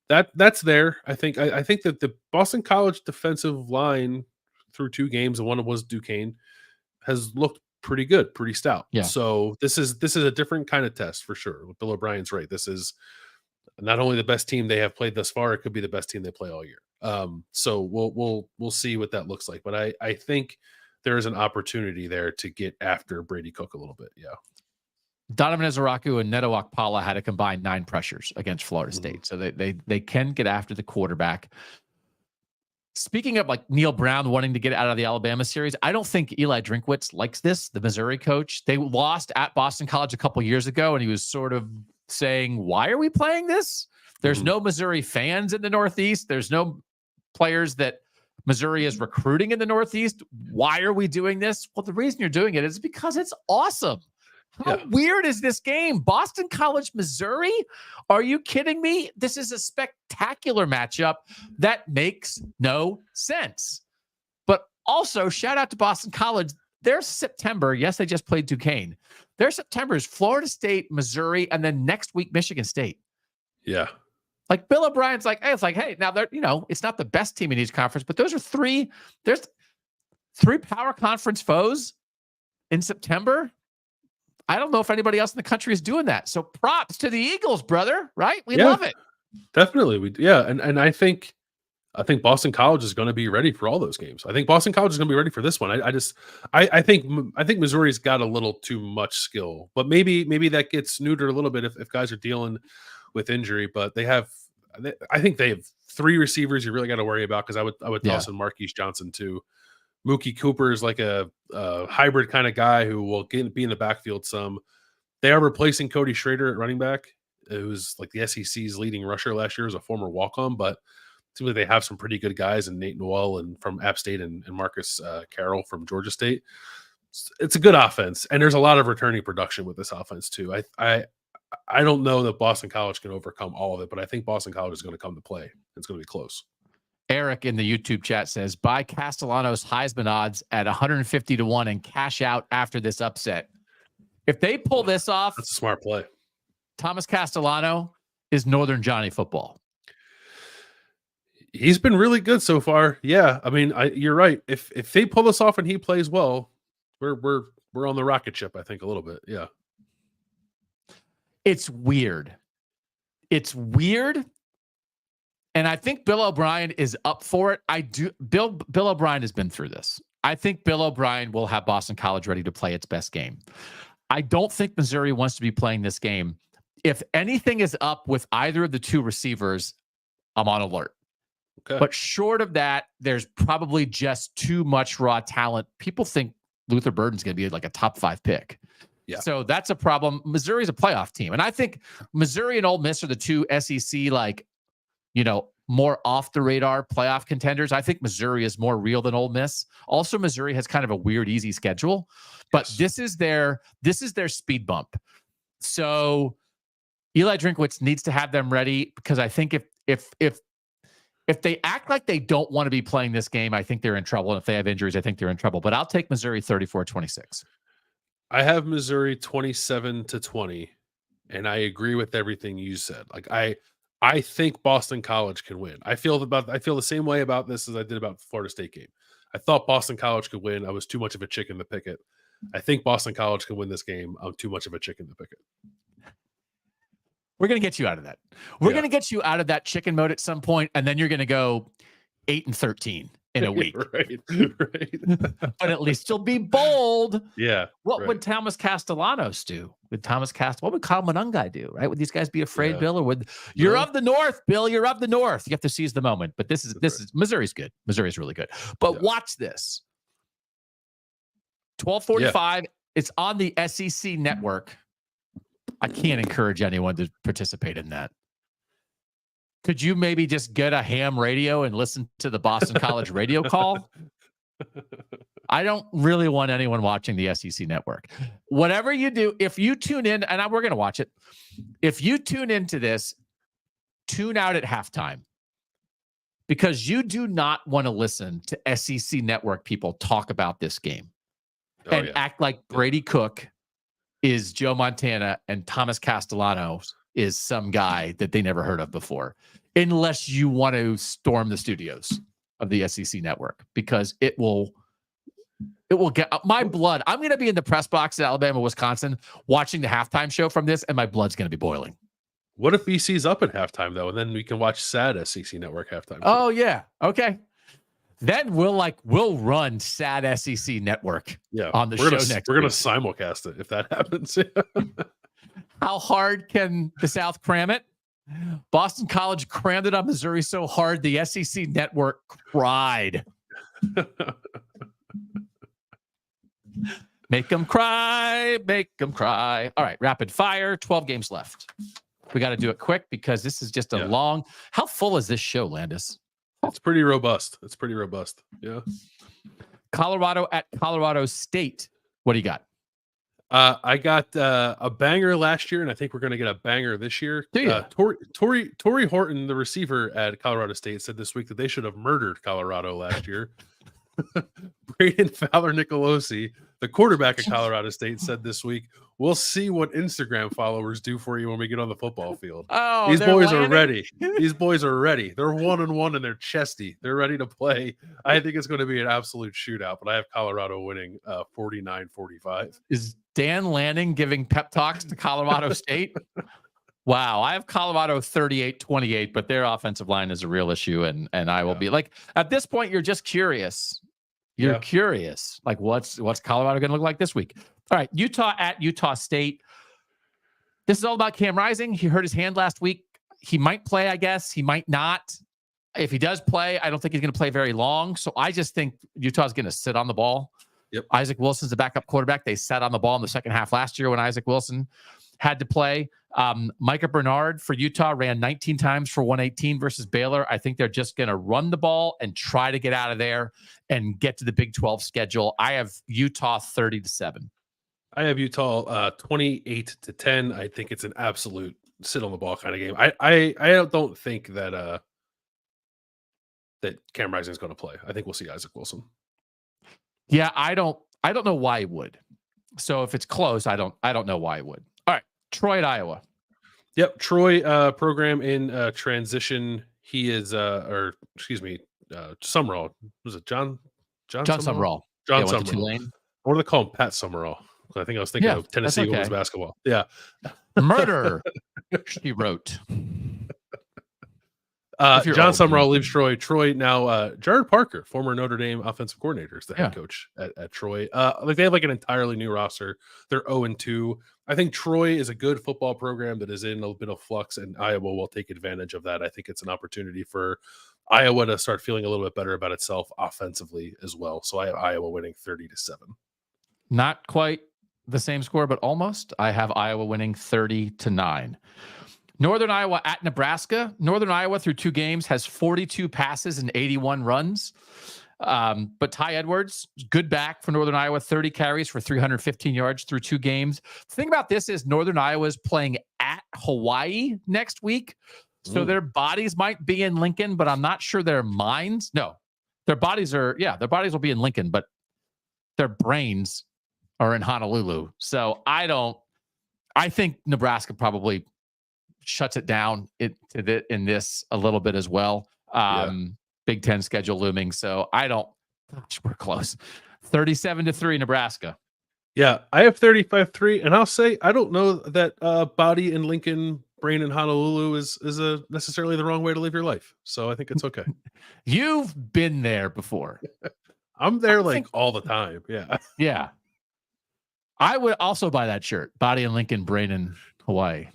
that's there. I think that the Boston College defensive line through 2 games, and one was Duquesne, has looked pretty good, pretty stout. Yeah. So this is a different kind of test for sure. Bill O'Brien's right. This is not only the best team they have played thus far, it could be the best team they play all year. So we'll see what that looks like. But I think there is an opportunity there to get after Brady Cook a little bit. Yeah. Donovan Ezaraku and Neto Okpala had a combined 9 pressures against Florida State. So they can get after the quarterback. Speaking of Neil Brown wanting to get out of the Alabama series, I don't think Eli Drinkwitz likes this, the Missouri coach. They lost at Boston College a couple years ago, and he was sort of saying, why are we playing this? There's no Missouri fans in the Northeast. There's no players that Missouri is recruiting in the Northeast. Why are we doing this? Well, the reason you're doing it is because it's awesome. How weird is this game? Boston College, Missouri? Are you kidding me? This is a spectacular matchup that makes no sense. But also, shout out to Boston College. Their September, yes, they just played Duquesne. Their September is Florida State, Missouri, and then next week, Michigan State. Yeah. Bill O'Brien's hey, now they're, it's not the best team in each conference, but there's 3 power conference foes in September. I don't know if anybody else in the country is doing that. So props to the Eagles, brother, right? We love it. Definitely. And I think Boston College is going to be ready for all those games. I think Boston College is going to be ready for this one. I think Missouri's got a little too much skill, but maybe that gets neutered a little bit if guys are dealing with injury, but I think they have 3 receivers you really got to worry about, because I would toss in Marquise Johnson too. Mookie Cooper is a hybrid kind of guy who will be in the backfield some. They are replacing Cody Schrader at running back, who was the SEC's leading rusher last year as a former walk-on, but it seems like they have some pretty good guys in Nate Noel and from App State and Marcus Carroll from Georgia State. It's a good offense, and there's a lot of returning production with this offense too. I don't know that Boston College can overcome all of it, but I think Boston College is going to come to play. It's going to be close. Eric in the YouTube chat says, buy Castellanos Heisman odds at 150-1 and cash out after this upset. If they pull this off, that's a smart play. Thomas Castellano is Northern Johnny football. He's been really good so far. Yeah, I mean, you're right. If they pull this off and he plays well, we're on the rocket ship, I think, a little bit. Yeah. It's weird. And I think Bill O'Brien is up for it. Bill O'Brien has been through this. I think Bill O'Brien will have Boston College ready to play its best game. I don't think Missouri wants to be playing this game. If anything is up with either of the 2 receivers, I'm on alert. Okay. But short of that, there's probably just too much raw talent. People think Luther Burden's going to be a top 5 pick. Yeah. So that's a problem. Missouri's a playoff team. And I think Missouri and Ole Miss are the 2 SEC, more off the radar playoff contenders. I think Missouri is more real than Ole Miss. Also, Missouri has kind of a weird, easy schedule, but this is their speed bump. So Eli Drinkwitz needs to have them ready, because I think if If they act like they don't want to be playing this game, I think they're in trouble. And if they have injuries, I think they're in trouble. But I'll take Missouri 34-26. I have Missouri 27-20, and I agree with everything you said. Like I think Boston College can win. I feel the same way about this as I did about the Florida State game. I thought Boston College could win. I was too much of a chicken to pick it. I think Boston College can win this game. I'm too much of a chicken to pick it. We're going to get you out of that. We're going to get you out of that chicken mode at some point, and then you're going to go 8-13 in a week. Right. But at least you'll be bold. Yeah. What would Thomas Castellanos do? What would Kyle Monangai do? Right? Would these guys be afraid, Bill? Or you're of the North, Bill? You're of the North. You have to seize the moment. But this is Missouri's good. Missouri's really good. But watch this. 12:45. It's on the SEC network. I can't encourage anyone to participate in that. Could you maybe just get a ham radio and listen to the Boston College radio call? I don't really want anyone watching the SEC network. Whatever you do, if you tune in, and we're going to watch it, if you tune into this, tune out at halftime, because you do not want to listen to SEC network people talk about this game and act like Brady Cook is Joe Montana and Thomas Castellanos is some guy that they never heard of before, unless you want to storm the studios of the SEC network, because it will get my blood. I'm going to be in the press box at Alabama, Wisconsin, watching the halftime show from this, and my blood's going to be boiling. What if BC's up at halftime though, and then we can watch sad SEC network halftime? Oh yeah. Okay. Then we'll run sad SEC network on the show next week. We're going to simulcast it if that happens. How hard can the South cram it? Boston College crammed it on Missouri so hard the SEC network cried. Make them cry, make them cry. All right, rapid fire, 12 games left. We got to do it quick because this is just a long. How full is this show, Landis? It's pretty robust. Yeah. Colorado at Colorado State. What do you got? I got a banger last year, and I think we're going to get a banger this year. Do you? Torrey Horton, the receiver at Colorado State, said this week that they should have murdered Colorado last year. Braden Fowler Nicolosi, the quarterback at Colorado State, said this week, "We'll see what Instagram followers do for you when we get on the football field." Oh, these boys are ready. These boys are ready. They're 1-1 and they're chesty. They're ready to play. I think it's going to be an absolute shootout, but I have Colorado winning 49-45. Is Dan Lanning giving pep talks to Colorado State? Wow, I have Colorado 38-28, but their offensive line is a real issue, and I will be like, at this point, you're just curious. You're curious, like what's Colorado going to look like this week? All right, Utah at Utah State. This is all about Cam Rising. He hurt his hand last week. He might play, I guess. He might not. If he does play, I don't think he's going to play very long. So I just think Utah's going to sit on the ball. Yep. Isaac Wilson's the backup quarterback. They sat on the ball in the second half last year when Isaac Wilson had to play. Micah Bernard for Utah ran 19 times for 118 versus Baylor. I think they're just going to run the ball and try to get out of there and get to the Big 12 schedule. I have Utah 30-7. I have Utah 28-10. I think it's an absolute sit on the ball kind of game. I don't think that Cam Rising is going to play. I think we'll see Isaac Wilson. Yeah, I don't know why he would. So if it's close, I don't know why he would. All right, Troy at Iowa. Yep, Troy program in transition. He is Summerall. Was it John Summerall? John Summerall. What do they call him? Pat Summerall. I think I was thinking of Tennessee women's basketball. Yeah. Murder, she wrote. John Summerall leaves Troy. Troy now, Jared Parker, former Notre Dame offensive coordinator, is the head coach at Troy. They have like an entirely new roster. They're 0-2. I think Troy is a good football program that is in a bit of flux, and Iowa will take advantage of that. I think it's an opportunity for Iowa to start feeling a little bit better about itself offensively as well. So I have Iowa winning 30-7. Not quite the same score, but almost. I have Iowa winning 30-9. Northern Iowa at Nebraska. Northern Iowa through 2 games has 42 passes and 81 runs. But Ty Edwards, good back for Northern Iowa, 30 carries for 315 yards through 2 games. The thing about this is Northern Iowa is playing at Hawaii next week. So their bodies might be in Lincoln, but I'm not sure their minds. No, their bodies will be in Lincoln, but their brains are in Honolulu. So I think Nebraska probably shuts it down in this a little bit as well. Big Ten schedule looming. So we're close. 37-3 Nebraska. Yeah, I have 35-3, and I'll say I don't know that body in Lincoln, brain in Honolulu is necessarily the wrong way to live your life. So I think it's okay. You've been there before. I'm there all the time. Yeah. Yeah. I would also buy that shirt. Body in Lincoln, brain in Hawaii.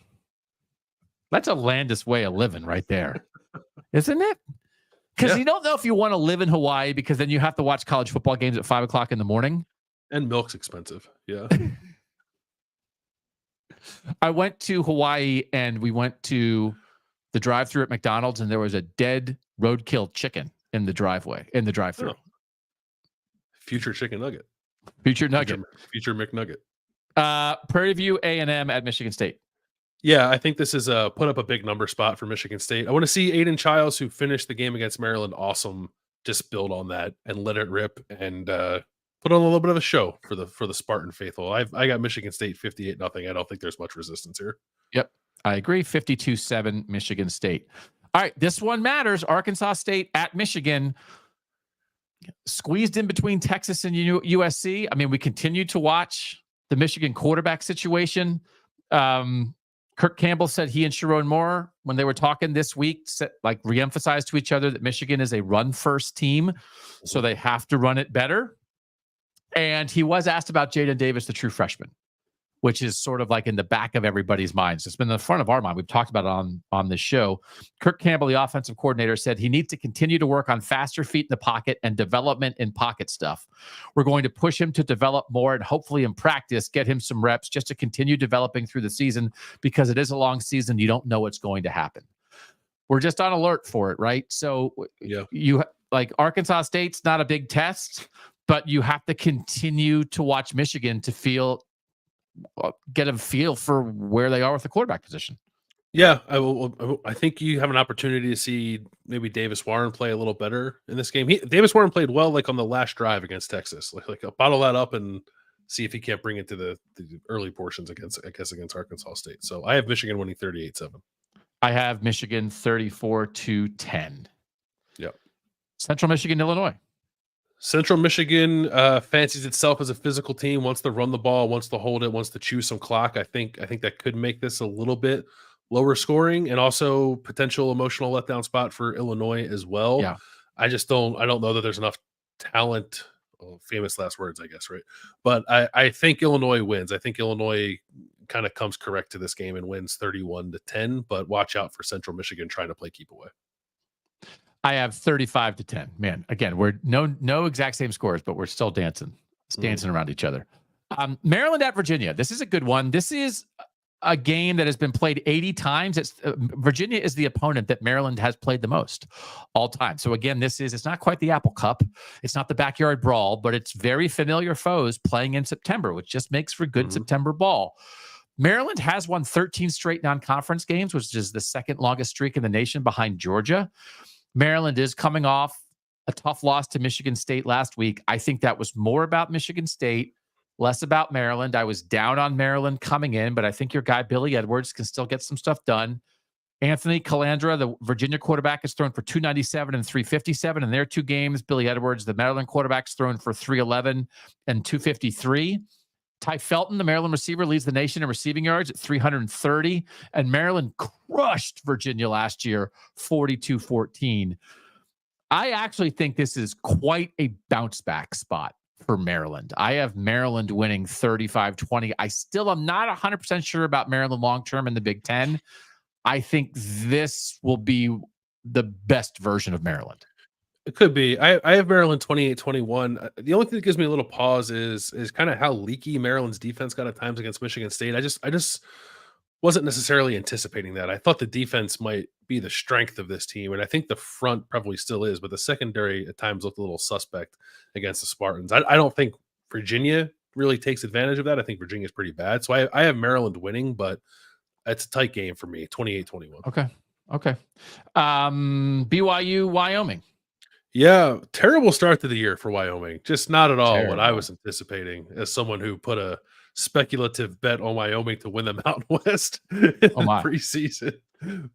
That's a Landis way of living right there. Isn't it? Because you don't know if you want to live in Hawaii because then you have to watch college football games at 5:00 in the morning. And milk's expensive. Yeah. I went to Hawaii and we went to the drive-thru at McDonald's and there was a dead roadkill chicken in the drive-thru. Future chicken nugget. Future nugget. Future McNugget. Prairie View A&M at Michigan State. Yeah, I think this is put up a big number spot for Michigan State. I want to see Aiden Childs, who finished the game against Maryland, awesome, just build on that and let it rip and put on a little bit of a show for the Spartan faithful. I got Michigan State 58-0. I don't think there's much resistance here. Yep, I agree. 52-7 Michigan State. All right, this one matters. Arkansas State at Michigan. Squeezed in between Texas and USC. I mean, we continue to watch the Michigan quarterback situation. Kirk Campbell said he and Sharon Moore, when they were talking this week, reemphasized to each other that Michigan is a run-first team, so they have to run it better. And he was asked about Jaden Davis, the true freshman, which is sort of like in the back of everybody's minds. It's been in the front of our mind. We've talked about it on this show. Kirk Campbell, the offensive coordinator, said he needs to continue to work on faster feet in the pocket and development in pocket stuff. We're going to push him to develop more and hopefully in practice, get him some reps just to continue developing through the season because it is a long season. You don't know what's going to happen. We're just on alert for it, right? So you Arkansas State's not a big test, but you have to continue to watch Michigan to get a feel for where they are with the quarterback position. Yeah, I think you have an opportunity to see maybe Davis Warren play a little better in this game. Davis Warren played well, on the last drive against Texas. Bottle that up and see if he can't bring it to the early portions against Arkansas State. So I have Michigan winning 38-7. I have Michigan 34-10. Yep. Central Michigan, Illinois. Central Michigan fancies itself as a physical team, wants to run the ball, wants to hold it, wants to chew some clock. I think that could make this a little bit lower scoring and also potential emotional letdown spot for Illinois as well. Yeah. I don't know that there's enough talent. Famous last words, I guess, right? But I think Illinois wins. I think Illinois kind of comes correct to this game and wins 31-10, but watch out for Central Michigan trying to play keep away. I have 35-10. Man, again, we're no exact same scores, but we're still dancing around each other. Maryland at Virginia. This is a good one. This is a game that has been played 80 times. Virginia is the opponent that Maryland has played the most all time. So again, it's not quite the Apple Cup. It's not the Backyard Brawl, but it's very familiar foes playing in September, which just makes for good September ball. Maryland has won 13 straight non-conference games, which is the second longest streak in the nation behind Georgia. Maryland is coming off a tough loss to Michigan State last week. I think that was more about Michigan State, less about Maryland. I was down on Maryland coming in, but I think your guy, Billy Edwards, can still get some stuff done. Anthony Calandra, the Virginia quarterback, has thrown for 297 and 357 in their two games. Billy Edwards, the Maryland quarterback, has thrown for 311 and 253. Ty Felton, the Maryland receiver, leads the nation in receiving yards at 330. And Maryland crushed Virginia last year, 42-14. I actually think this is quite a bounce back spot for Maryland. I have Maryland winning 35-20. I still am not 100% sure about Maryland long-term in the Big Ten. I think this will be the best version of Maryland. It could be. I have Maryland 28-21. The only thing that gives me a little pause is kind of how leaky Maryland's defense got at times against Michigan State. I just wasn't necessarily anticipating that. I thought the defense might be the strength of this team, and I think the front probably still is, but the secondary at times looked a little suspect against the Spartans. I don't think Virginia really takes advantage of that. I think Virginia is pretty bad. So I have Maryland winning, but it's a tight game for me, 28-21. Okay. Okay. BYU, Wyoming. Yeah, terrible start to the year for Wyoming. Just not at all what I Terrible. was anticipating as someone who put a speculative bet on Wyoming to win the Mountain West in the my. preseason.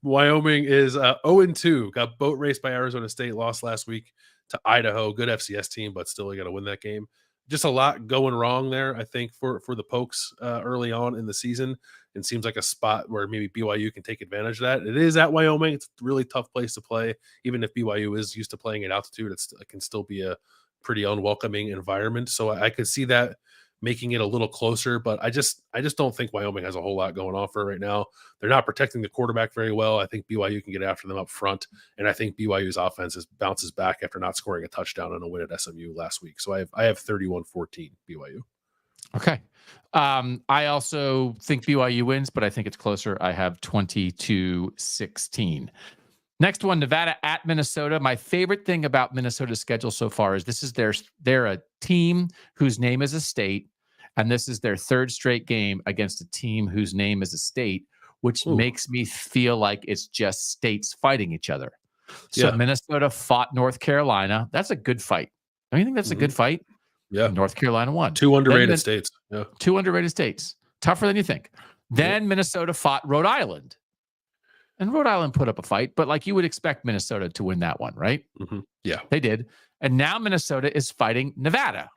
Wyoming is 0-2, got boat raced by Arizona State, lost last week to Idaho. Good FCS team, but still you got to win that game. Just a lot going wrong there, I think, for the Pokes early on in the season. It seems like a spot where maybe BYU can take advantage of that. It is at Wyoming. It's a really tough place to play. Even if BYU is used to playing at altitude, it can still be a pretty unwelcoming environment. So I could see that making it a little closer, but I just don't think Wyoming has a whole lot going on for right now. They're not protecting the quarterback very well. I think BYU can get after them up front, and I think BYU's offense bounces back after not scoring a touchdown on a win at SMU last week. So I have 31-14 BYU. Okay. I also think BYU wins, but I think it's closer. I have 20-16. Next one, Nevada at Minnesota. My favorite thing about Minnesota's schedule so far is they're a team whose name is a state, and this is their third straight game against a team whose name is a state, which makes me feel like it's just states fighting each other. So Yeah. Minnesota fought North Carolina. That's a good fight. Don't you think that's a good fight? Yeah. North Carolina won. Two underrated states. Yeah. Two underrated states. Tougher than you think. Then Minnesota fought Rhode Island. And Rhode Island put up a fight, but like you would expect Minnesota to win that one, right? Yeah. They did. And now Minnesota is fighting Nevada.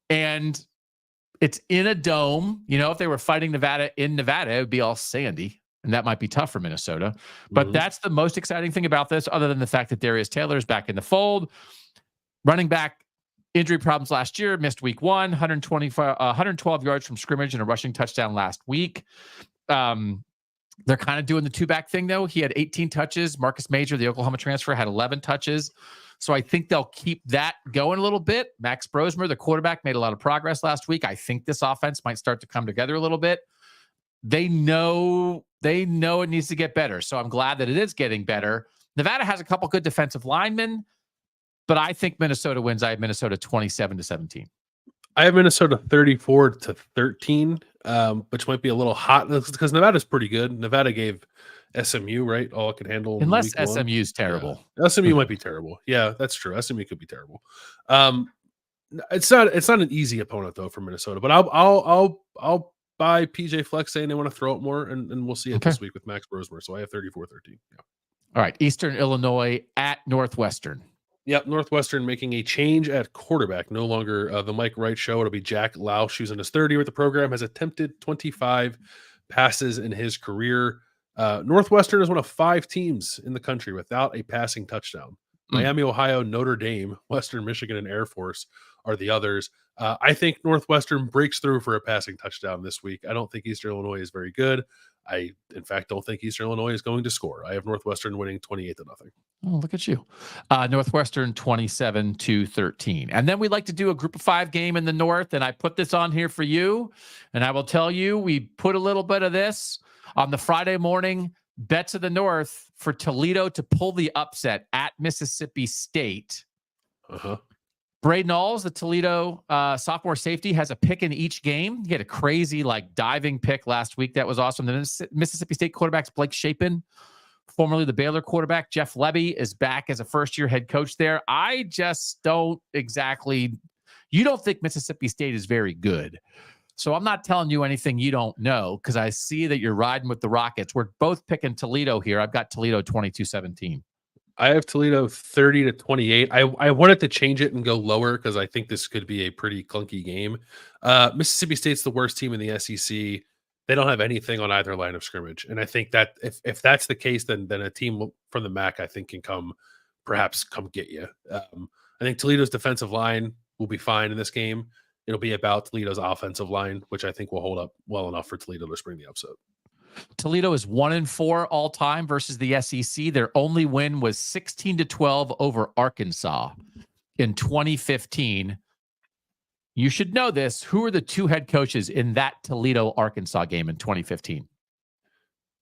And it's in a dome. You know, if they were fighting Nevada in Nevada, it would be all sandy. And that might be tough for Minnesota. But that's the most exciting thing about this, other than the fact that Darius Taylor is back in the fold. Running back, injury problems last year, missed week 1, 112 yards from scrimmage and a rushing touchdown last week. They're kind of doing the two-back thing, though. He had 18 touches. Marcus Major, the Oklahoma transfer, had 11 touches. So I think they'll keep that going a little bit. Max Brosmer, the quarterback, made a lot of progress last week. I think this offense might start to come together a little bit. They know it needs to get better. So I'm glad that it is getting better. Nevada has a couple good defensive linemen, but I think Minnesota wins. I have Minnesota 27-17. I have Minnesota 34-13, which might be a little hot because Nevada's pretty good. Nevada gave SMU, right, all it could handle. Unless SMU's terrible. Yeah. SMU might be terrible. Yeah, that's true. SMU could be terrible. It's not an easy opponent though for Minnesota, but I'll buy PJ Flex saying they want to throw it more, and we'll see it this week with Max Brosmer. So I have 34-13. Yeah. All right, Eastern Illinois at Northwestern. Yep, Northwestern making a change at quarterback. No longer the Mike Wright show. It'll be Jack Lausch, who's in his third year with the program, has attempted 25 passes in his career. Northwestern is one of 5 teams in the country without a passing touchdown. Miami, Ohio, Notre Dame, Western Michigan, and Air Force are the others. I think Northwestern breaks through for a passing touchdown this week. I don't think Eastern Illinois is very good. I, in fact, don't think Eastern Illinois is going to score. I have Northwestern winning 28-0. Oh, look at you. Northwestern 27-13. And then we like to do a group of 5 game in the North. And I put this on here for you. And I will tell you, we put a little bit of this on the Friday morning bets of the North for Toledo to pull the upset at Mississippi State. Braden Alls, the Toledo sophomore safety, has a pick in each game. He had a crazy diving pick last week. That was awesome. The Mississippi State quarterback's Blake Shapen, formerly the Baylor quarterback. Jeff Levy is back as a first-year head coach there. I just don't exactly – you don't think Mississippi State is very good. So I'm not telling you anything you don't know because I see that you're riding with the Rockets. We're both picking Toledo here. I've got Toledo 22-17. I have Toledo 30-28. I wanted to change it and go lower because I think this could be a pretty clunky game. Mississippi State's the worst team in the SEC. They don't have anything on either line of scrimmage. And I think that if that's the case, then a team from the MAC, I think, can perhaps come get you. I think Toledo's defensive line will be fine in this game. It'll be about Toledo's offensive line, which I think will hold up well enough for Toledo to spring the upset. Toledo is 1-4 all time versus the SEC. Their only win was 16-12 over Arkansas in 2015. You should know this. Who are the 2 head coaches in that Toledo Arkansas game in 2015?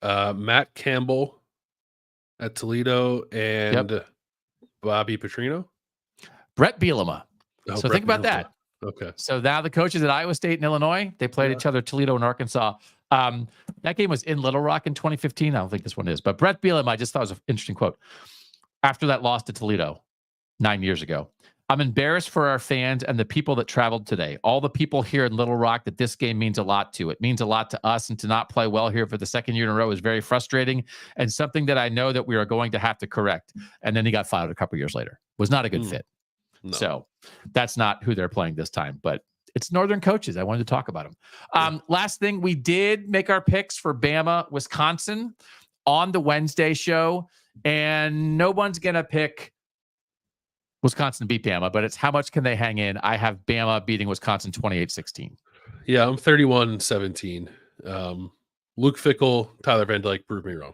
Matt Campbell at Toledo and Bobby Petrino. Brett Bielema. Oh, so Brett think about Bielema. that. Okay. So now the coaches at Iowa State and Illinois, they played each other, Toledo and Arkansas. That game was in Little Rock in 2015. I don't think this one is. But Brett Bielema, I just thought it was an interesting quote. After that loss to Toledo 9 years ago, I'm embarrassed for our fans and the people that traveled today. All the people here in Little Rock that this game means a lot to. It means a lot to us, and to not play well here for the second year in a row is very frustrating and something that I know that we are going to have to correct. And then he got fired a couple years later. Was not a good fit. No. So that's not who they're playing this time, but it's Northern coaches. I wanted to talk about them. Last thing, we did make our picks for Bama, Wisconsin on the Wednesday show, and no one's going to pick Wisconsin beat Bama, but it's how much can they hang in? I have Bama beating Wisconsin 28-16. Yeah, I'm 31-17. Luke Fickell, Tyler Van Dyke proved me wrong.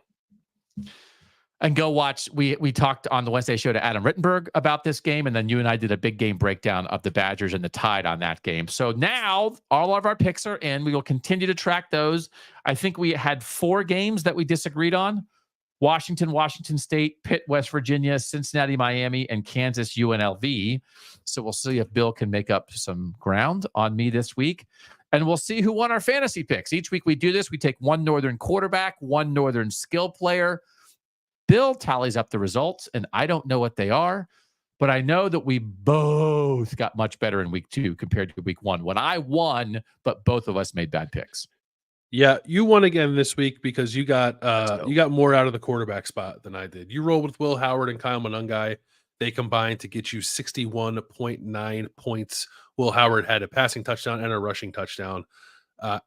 And go watch. We talked on the Wednesday show to Adam Rittenberg about this game, and then you and I did a big game breakdown of the Badgers and the Tide on that game. So now all of our picks are in. We will continue to track those. I think we had 4 games that we disagreed on. Washington, Washington State, Pitt, West Virginia, Cincinnati, Miami, and Kansas, UNLV. So we'll see if Bill can make up some ground on me this week. And we'll see who won our fantasy picks. Each week we do this. We take one Northern quarterback, one Northern skill player. Bill tallies up the results, and I don't know what they are, but I know that we both got much better in week 2 compared to week 1 when I won, but both of us made bad picks. Yeah, you won again this week because you got more out of the quarterback spot than I did. You rolled with Will Howard and Kyle Monangai. They combined to get you 61.9 points. Will Howard had a passing touchdown and a rushing touchdown.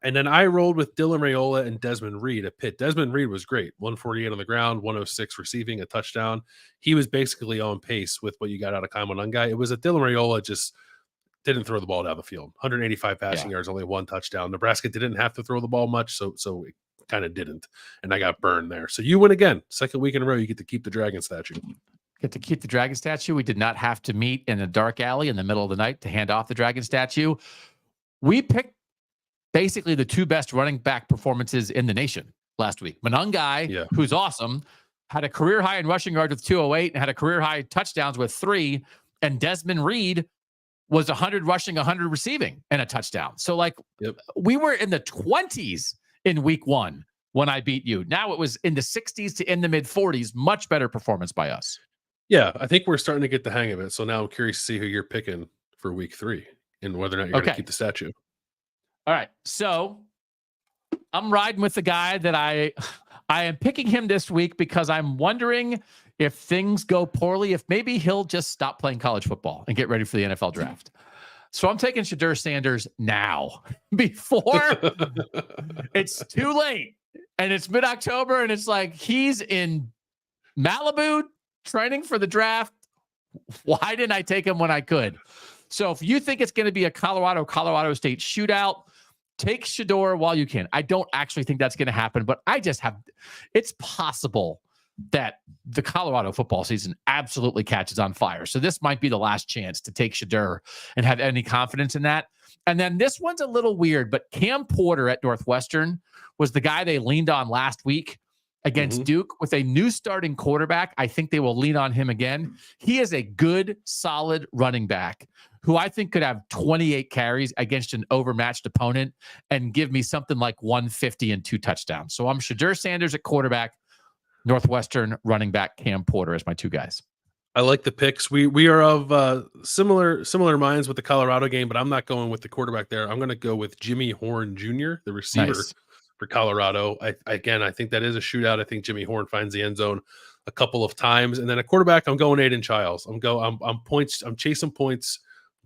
And then I rolled with Dylan Raiola and Desmond Reed at Pitt. Desmond Reed was great. 148 on the ground, 106 receiving, a touchdown. He was basically on pace with what you got out of Kyle Monangai. It was that Dylan Raiola just didn't throw the ball down the field. 185 passing yards, only 1 touchdown. Nebraska didn't have to throw the ball much, so it kind of didn't. And I got burned there. So you win again. Second week in a row, you get to keep the dragon statue. Get to keep the dragon statue. We did not have to meet in a dark alley in the middle of the night to hand off the dragon statue. We picked basically the 2 best running back performances in the nation last week. Monangai, who's awesome, had a career high in rushing yards with 208 and had a career high touchdowns with 3. And Desmond Reed was 100 rushing, 100 receiving, and a touchdown. So, we were in the 20s in week 1 when I beat you. Now it was in the 60s to in the mid-40s. Much better performance by us. Yeah, I think we're starting to get the hang of it. So now I'm curious to see who you're picking for week 3 and whether or not you're going to keep the statue. All right. So I'm riding with the guy that I am picking him this week because I'm wondering if things go poorly, if maybe he'll just stop playing college football and get ready for the NFL draft. So I'm taking Shedeur Sanders now before it's too late and it's mid-October and it's like he's in Malibu training for the draft. Why didn't I take him when I could? So if you think it's going to be a Colorado State shootout, take Shedeur while you can. I don't actually think that's going to happen, but it's possible that the Colorado football season absolutely catches on fire. So this might be the last chance to take Shedeur and have any confidence in that. And then this one's a little weird, but Cam Porter at Northwestern was the guy they leaned on last week against Duke with a new starting quarterback. I think they will lean on him again. He is a good, solid running back who I think could have 28 carries against an overmatched opponent and give me something like 150 and 2 touchdowns. So I'm Shedeur Sanders at quarterback, Northwestern running back Cam Porter as my 2 guys. I like the picks. We are of similar minds with the Colorado game, but I'm not going with the quarterback there. I'm going to go with Jimmy Horn Jr., the receiver for Colorado. I think that is a shootout. I think Jimmy Horn finds the end zone a couple of times, and then a quarterback. I'm going Aiden Childs. I'm chasing points,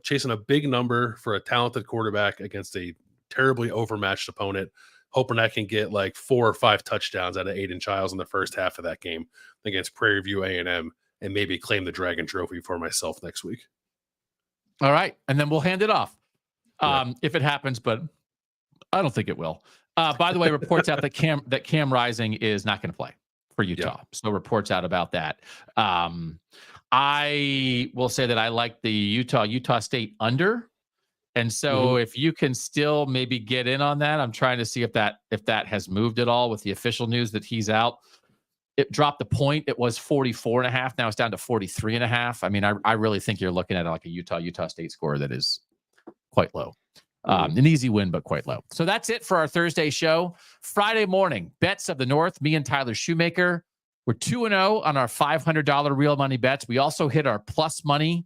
chasing a big number for a talented quarterback against a terribly overmatched opponent. Hoping I can get like 4 or 5 touchdowns out of Aiden Childs in the first half of that game against Prairie View A&M and maybe claim the Dragon Trophy for myself next week. All right. And then we'll hand it off if it happens, but I don't think it will. By the way, reports out that Cam Rising is not going to play for Utah. Yeah. So reports out about that. I will say that I like the Utah State under. And so if you can still maybe get in on that, I'm trying to see if that has moved at all with the official news that he's out. It dropped the point. It was 44.5. Now it's down to 43.5. I mean, I really think you're looking at like a Utah State score that is quite low. An easy win, but quite low. So that's it for our Thursday show. Friday morning, Bets of the North, me and Tyler Shoemaker. We're 2-0 on our $500 real money bets. We also hit our plus money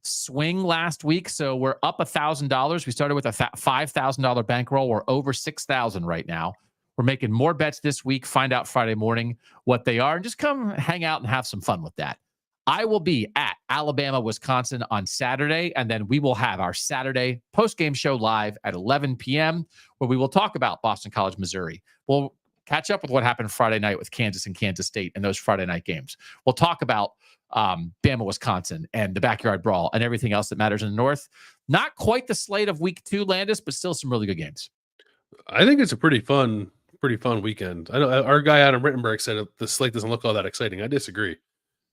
swing last week, so we're up $1,000. We started with a $5,000 bankroll. We're over $6,000 right now. We're making more bets this week. Find out Friday morning what they are, and just come hang out and have some fun with that. I will be at Alabama, Wisconsin on Saturday, and then we will have our Saturday post-game show live at 11 p.m. where we will talk about Boston College, Missouri. We'll catch up with what happened Friday night with Kansas and Kansas State and those Friday night games. We'll talk about Bama, Wisconsin, and the Backyard Brawl and everything else that matters in the North. Not quite the slate of week 2, Landis, but still some really good games. I think it's a pretty fun weekend. I know our guy Adam Rittenberg said the slate doesn't look all that exciting. I disagree.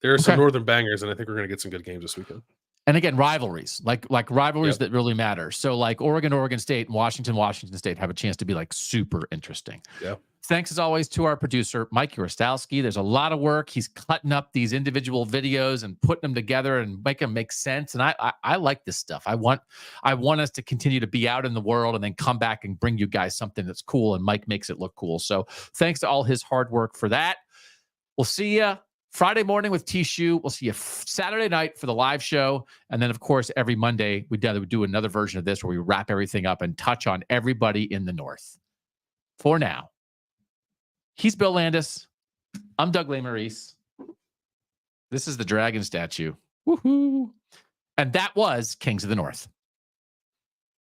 There are some northern bangers, and I think we're going to get some good games this weekend. And again, rivalries, like rivalries that really matter. So like Oregon State, and Washington State have a chance to be like super interesting. Yeah. Thanks as always to our producer, Mike Urostowski. There's a lot of work. He's cutting up these individual videos and putting them together and make them make sense. And I like this stuff. I want us to continue to be out in the world and then come back and bring you guys something that's cool. And Mike makes it look cool. So thanks to all his hard work for that. We'll see you Friday morning with T-Shoe. We'll see you Saturday night for the live show. And then, of course, every Monday, we do another version of this where we wrap everything up and touch on everybody in the North. For now, he's Bill Landis. I'm Doug Lesmerises. This is the dragon statue. Woohoo! And that was Kings of the North.